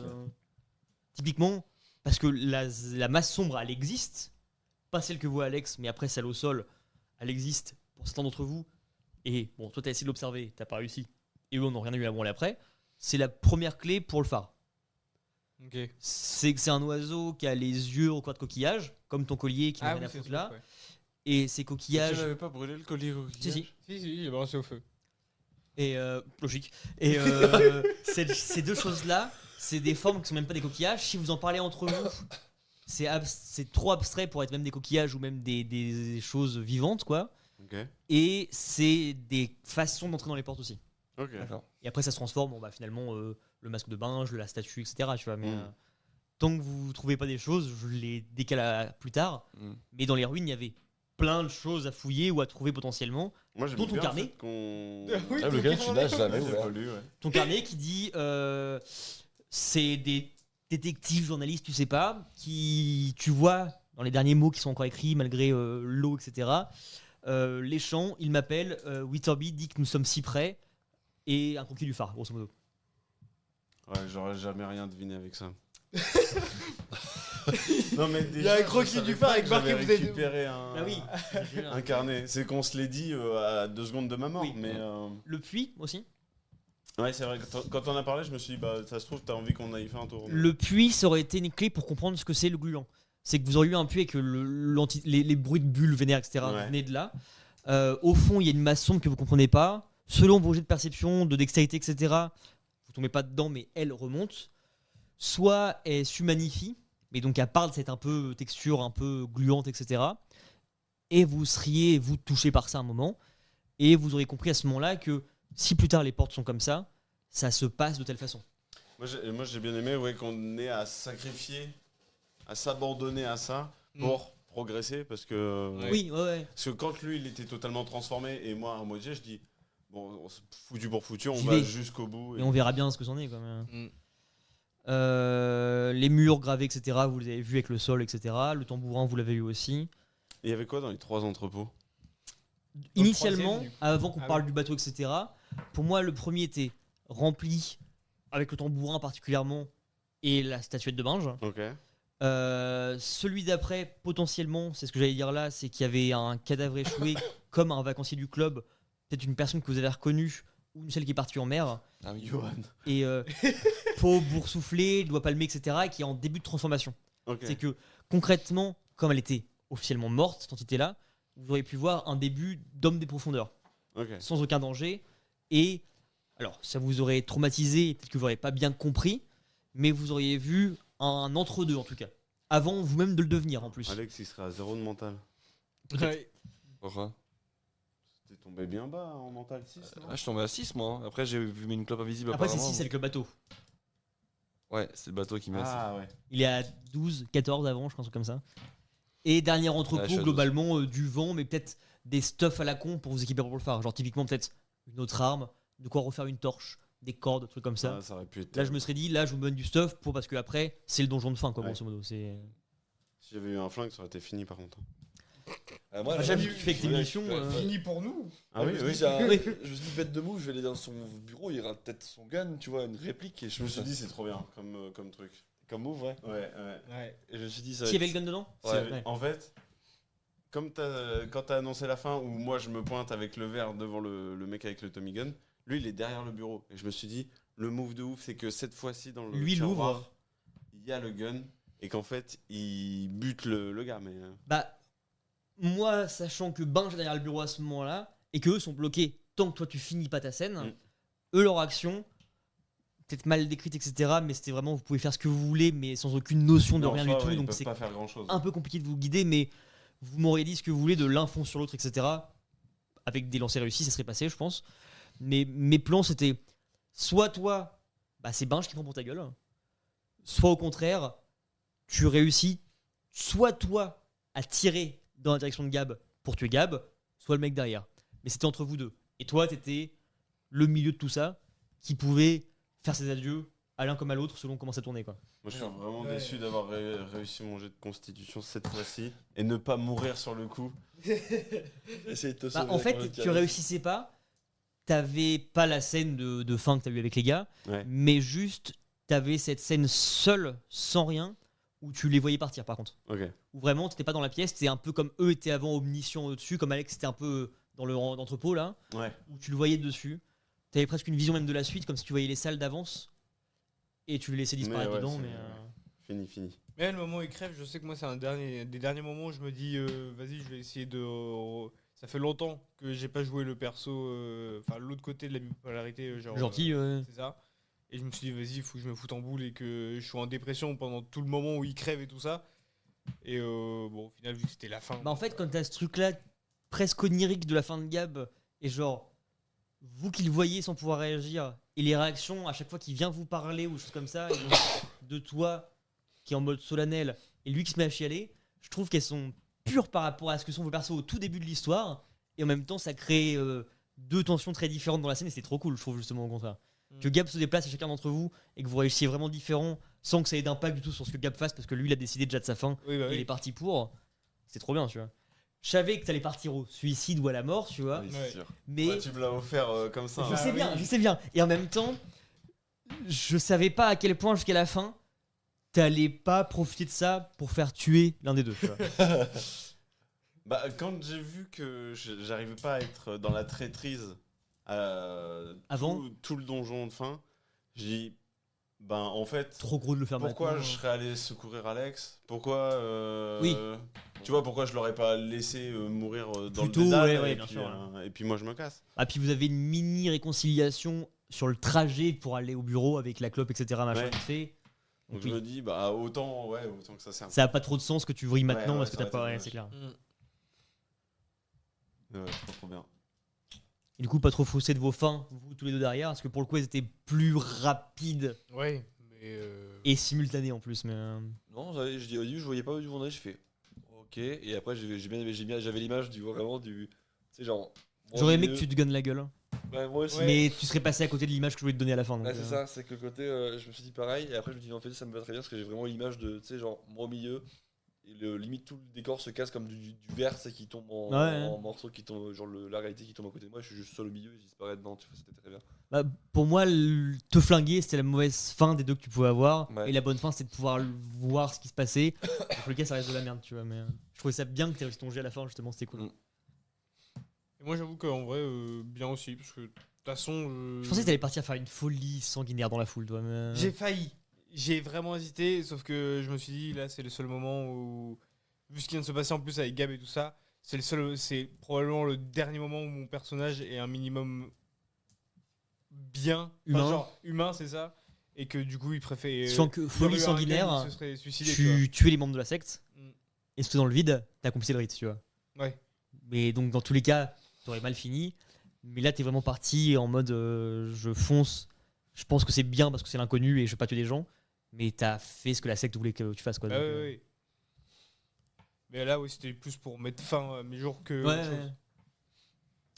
typiquement, parce que la masse sombre elle existe, pas celle que voit Alex, mais après celle au sol, elle existe pour certains d'entre vous. Et bon, toi t'as essayé de l'observer, t'as pas réussi. Et eux on n'a rien eu à branler après. C'est la première clé pour le phare. Ok. C'est que c'est un oiseau qui a les yeux recouvert de coquillages, comme ton collier qui n'a Ah rien oui, à c'est foutre le là. truc, ouais. Et ces Tu coquillages. n'avais pas brûlé le collier au Si, si. Si, j'ai balancé au feu. Et logique. Et ces deux choses-là, c'est des formes qui sont même pas des coquillages. Si vous en parlez entre vous, c'est trop abstrait pour être même des coquillages ou même des choses vivantes, quoi. Ok. Et c'est des façons d'entrer dans les portes aussi. Ok. D'accord. Et après, ça se transforme, bon, bah, finalement, le masque de binge, la statue, etc. Tu vois, mais Mm. tant que vous trouvez pas des choses, je les décale à plus tard. Mm. Mais dans les ruines, il y avait plein de choses à fouiller ou à trouver potentiellement. Moi, j'aime Dont ton bien carnet. le fait qu'on. Oui, Ah, le gars, je suis là, je l'avais Ouais, j'ai ouvert. pas lu, ouais. Ton carnet qui dit c'est des détectives, journalistes, tu sais pas, qui tu vois dans les derniers mots qui sont encore écrits malgré l'eau, etc. Les champs, il m'appelle, Witherby dit que nous sommes si près, et un croquis du phare, grosso modo. Ouais, j'aurais jamais rien deviné avec ça. Non, mais Il y a un croquis du phare avec marqué, vous êtes- récupéré un, Ah oui, un carnet. C'est qu'on se l'est dit à 2 secondes de ma mort. Oui. Mais le puits aussi. ouais, c'est vrai. Quand on a parlé, je me suis dit, bah, ça se trouve, t'as envie qu'on aille faire un tour. Le puits, ça aurait été une clé pour comprendre ce que c'est le gluant. C'est que vous auriez eu un puits et que les bruits de bulles vénères, etc. Ouais. venaient de là. Au fond, il y a une masse sombre que vous comprenez pas. Selon vos jets de perception, de dextérité, etc., vous tombez pas dedans, mais elle remonte. Soit elle s'humanifie, mais donc elle parle de cette un peu texture un peu gluante, etc. Et vous seriez, vous, touché par ça un moment. Et vous aurez compris à ce moment-là que si plus tard les portes sont comme ça se passe de telle façon. Moi, j'ai bien aimé ouais, qu'on ait à sacrifier, à s'abandonner à ça pour progresser. Parce que, Ouais. Oui, ouais. parce que quand lui, il était totalement transformé et moi, à moitié, je dis, bon, foutu pour foutu, on J'y va vais. jusqu'au bout. Et on verra bien ce que c'en est quand même. Mm. Les murs gravés, etc. Vous les avez vus avec le sol, etc. Le tambourin, vous l'avez eu aussi. Et il y avait quoi dans les 3 entrepôts? Initialement, troisième, du coup. avant qu'on Ah parle oui. du bateau, etc. Pour moi, le premier était rempli avec le tambourin particulièrement et la statuette de Binge. Ok. Celui d'après, potentiellement, c'est ce que j'allais dire là, c'est qu'il y avait un cadavre échoué comme un vacancier du club, peut-être une personne que vous avez reconnue ou celle qui est partie en mer. Ah oui. Johan. Et peau boursouflée, doigt palmé, etc. et qui est en début de transformation. Ok. C'est que concrètement, comme elle était officiellement morte, cette entité-là, vous auriez pu voir un début d'homme des profondeurs, Ok. sans aucun danger. Et alors, ça vous aurait traumatisé, peut-être que vous n'auriez pas bien compris, mais vous auriez vu un entre-deux en tout cas, avant vous-même de le devenir en plus. Alex, il serait à 0 de mental. Ouais. Pourquoi? T'es tombé bien bas en mental 6, non? Ah, je tombais à 6 moi. Hein. Après, j'ai vu une clope invisible. Après, c'est apparemment. 6 avec le bateau. Ouais, c'est le bateau qui m'a. Ah ouais. Il est à 12, 14 avant, je pense, comme ça. Et dernier Ouais, je entrepôt, suis à 12. globalement, du vent, mais peut-être des stuffs à la con pour vous équiper pour le phare. Genre, typiquement, peut-être une autre arme, de quoi refaire une torche, des cordes, trucs comme ça. Ah, ça aurait pu être. Là, je me serais dit, là, je vous donne du stuff pour parce que après, c'est le donjon de fin, quoi, Ouais. grosso modo. C'est. Si j'avais eu un flingue, ça aurait été fini par contre. Ah, moi, Enfin, j'avoue que tu fais que tes missions. Fini pour nous. Ah oui, je me oui. suis dit, Oui. je me suis dit, bête de mou, je vais aller dans son bureau, il y aura peut-être son gun, tu vois, une réplique. Et Je me suis dit, c'est trop bien comme truc. comme move, ouais. Ouais, ouais. Ouais. Et je me suis dit, ça. S'il y avait le gun dedans Ouais. Ouais. En fait, comme quand t'as annoncé la fin, où moi je me pointe avec le verre devant le mec avec le Tommy Gun, lui il est derrière le bureau. Et je me suis dit, le move de ouf, c'est que cette fois-ci, dans le Lui, il tiroir, l'ouvre. il y a le gun, et qu'en fait, il bute le gars. Mais Bah, moi, sachant que Binge est derrière le bureau à ce moment-là, et qu'eux sont bloqués tant que toi tu finis pas ta scène, Mm. eux, leur action, peut-être mal décrite, etc., mais c'était vraiment, vous pouvez faire ce que vous voulez, mais sans aucune notion de non, en rien soi, du tout, ouais, ils donc peuvent c'est pas faire grand chose. un peu compliqué de vous guider, mais vous m'auriez dit ce que vous voulez de l'un fond sur l'autre, etc., avec des lancers réussis, ça serait passé, je pense. Mais mes plans, c'était soit toi, bah, c'est Binge qui prend pour ta gueule, soit au contraire, tu réussis, soit toi à tirer dans la direction de Gab pour tuer Gab, soit le mec derrière. Mais c'était entre vous deux. Et toi, t'étais le milieu de tout ça, qui pouvait faire ses adieux à l'un comme à l'autre selon comment ça tournait, quoi. Moi je suis vraiment Ouais. déçu d'avoir réussi mon jet de constitution cette fois-ci, et ne pas mourir sur le coup. Essayer de te Bah, sauver en avec fait, un tu charisme. réussissais pas, t'avais pas la scène de fin que t'as eu avec les gars, Ouais. mais juste t'avais cette scène seule, sans rien, où tu les voyais partir par contre. Ok. Où vraiment t'étais pas dans la pièce, t'étais un peu comme eux étaient avant omniscients au-dessus, comme Alex était un peu dans le rang d'entrepôt là, Ouais. où tu le voyais dessus. T'avais presque une vision même de la suite, comme si tu voyais les salles d'avance, et tu les laissais disparaître ouais, dedans. c'est- Mais Fini. Mais le moment où il crève, je sais que moi, c'est des derniers moments où je me dis, vas-y, je vais essayer de. Ça fait longtemps que j'ai pas joué le perso, enfin, l'autre côté de la bipolarité, genre. gentil. C'est ça. Et je me suis dit, vas-y, il faut que je me foute en boule et que je sois en dépression pendant tout le moment où il crève et tout ça. Et bon, au final, vu que c'était la fin. Bah en fait, quand t'as ce truc-là presque onirique de la fin de Gab, et genre, vous qui le voyez sans pouvoir réagir, et les réactions à chaque fois qu'il vient vous parler ou des choses comme ça, et donc, de toi qui est en mode solennel, et lui qui se met à chialer, je trouve qu'elles sont pures par rapport à ce que sont vos persos au tout début de l'histoire, et en même temps, ça crée deux tensions très différentes dans la scène, et c'est trop cool, je trouve, justement, au contraire. Que Gab se déplace à chacun d'entre vous, et que vous réussissiez vraiment différent, sans que ça ait d'impact du tout sur ce que Gab fasse, parce que lui, il a décidé déjà de sa fin, Oui, bah il est oui. parti pour. C'est trop bien, tu vois. Je savais que t'allais partir au suicide ou à la mort, tu vois. Oui, Ouais. c'est sûr. Mais Ouais, tu me l'as offert comme ça. je hein. sais bien, oui. je sais bien. Et en même temps, je savais pas à quel point jusqu'à la fin, t'allais pas profiter de ça pour faire tuer l'un des deux. Tu vois. Bah, quand j'ai vu que j'arrivais pas à être dans la traîtrise Avant tout le donjon de fin, j'ai dit, ben en fait, Trop gros de le faire pourquoi maintenant. je serais allé secourir Alex? Pourquoi Oui. Tu vois, pourquoi je l'aurais pas laissé mourir dans Plus tôt, le dédale ouais, ouais, et, bien puis, sûr, et puis moi je me casse. Ah, puis vous avez une mini réconciliation sur le trajet pour aller au bureau avec la clope, etc. Machin Ouais. vite fait. Donc Donc je oui. me dis, bah autant que ça serve. Ça a pas trop de sens que tu vrilles maintenant ouais, parce que ça t'as pas. aurait Ouais, été c'est clair. Trop bien. Et du coup, pas trop faussé de vos fins, vous tous les deux derrière, parce que pour le coup, elles étaient plus rapides Ouais, mais. et simultanées en plus. Mais Non, je dis au début, je voyais pas où du vendredi, je fais ok. Et après, j'avais l'image du vraiment du. Tu sais, genre. j'aurais aimé que tu te gunnes la gueule. Ouais, moi aussi. Ouais. Mais tu serais passé à côté de l'image que je voulais te donner à la fin. donc, Ouais, c'est ça, c'est que le côté, je me suis dit pareil, et après je me suis dit en fait ça me va très bien parce que j'ai vraiment l'image de, tu sais, genre moi au milieu, et limite tout le décor se casse comme du verre, tu sais, qui tombe en, Ouais. en morceaux, qui tombe, genre la réalité qui tombe à côté de moi, je suis juste seul au milieu et je disparais dedans, tu vois, c'était très bien. Bah, pour moi, te flinguer, c'était la mauvaise fin des deux que tu pouvais avoir. Ouais. Et la bonne fin, c'était de pouvoir voir ce qui se passait. Dans le cas, ça reste de la merde, tu vois. Mais je trouvais ça bien que tu réussi ton jet à la fin, justement, c'était cool. Mm. Et moi, j'avoue qu'en vrai, bien aussi, parce que de toute façon. Je pensais que t'allais partir faire une folie sanguinaire dans la foule, toi. Mais... J'ai failli. J'ai vraiment hésité, sauf que je me suis dit, là, c'est le seul moment où. vu ce qui vient de se passer en plus avec Gab et tout ça, c'est probablement le dernier moment où mon personnage est un minimum bien, humain, c'est ça, et que du coup il préfère. Sachant que folie sanguinaire, il se serait suicidé, tu tu tuais les membres de la secte, Mm. et c'était dans le vide, t'as accompli le rite, tu vois. Ouais. Mais donc dans tous les cas, t'aurais mal fini. Mais là, t'es vraiment parti en mode je fonce. Je pense que c'est bien parce que c'est l'inconnu et je vais pas tuer des gens. Mais t'as fait ce que la secte voulait que tu fasses, quoi. Bah donc, ouais. Mais là, oui, c'était plus pour mettre fin à mes jours que. Ouais, autre chose.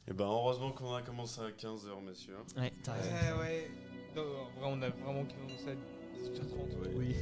Et ben heureusement qu'on a commencé à 15h, messieurs. ouais, t'as raison. Ouais. Non, en vrai, on a vraiment commencé à 18h30. Ouais. Oui.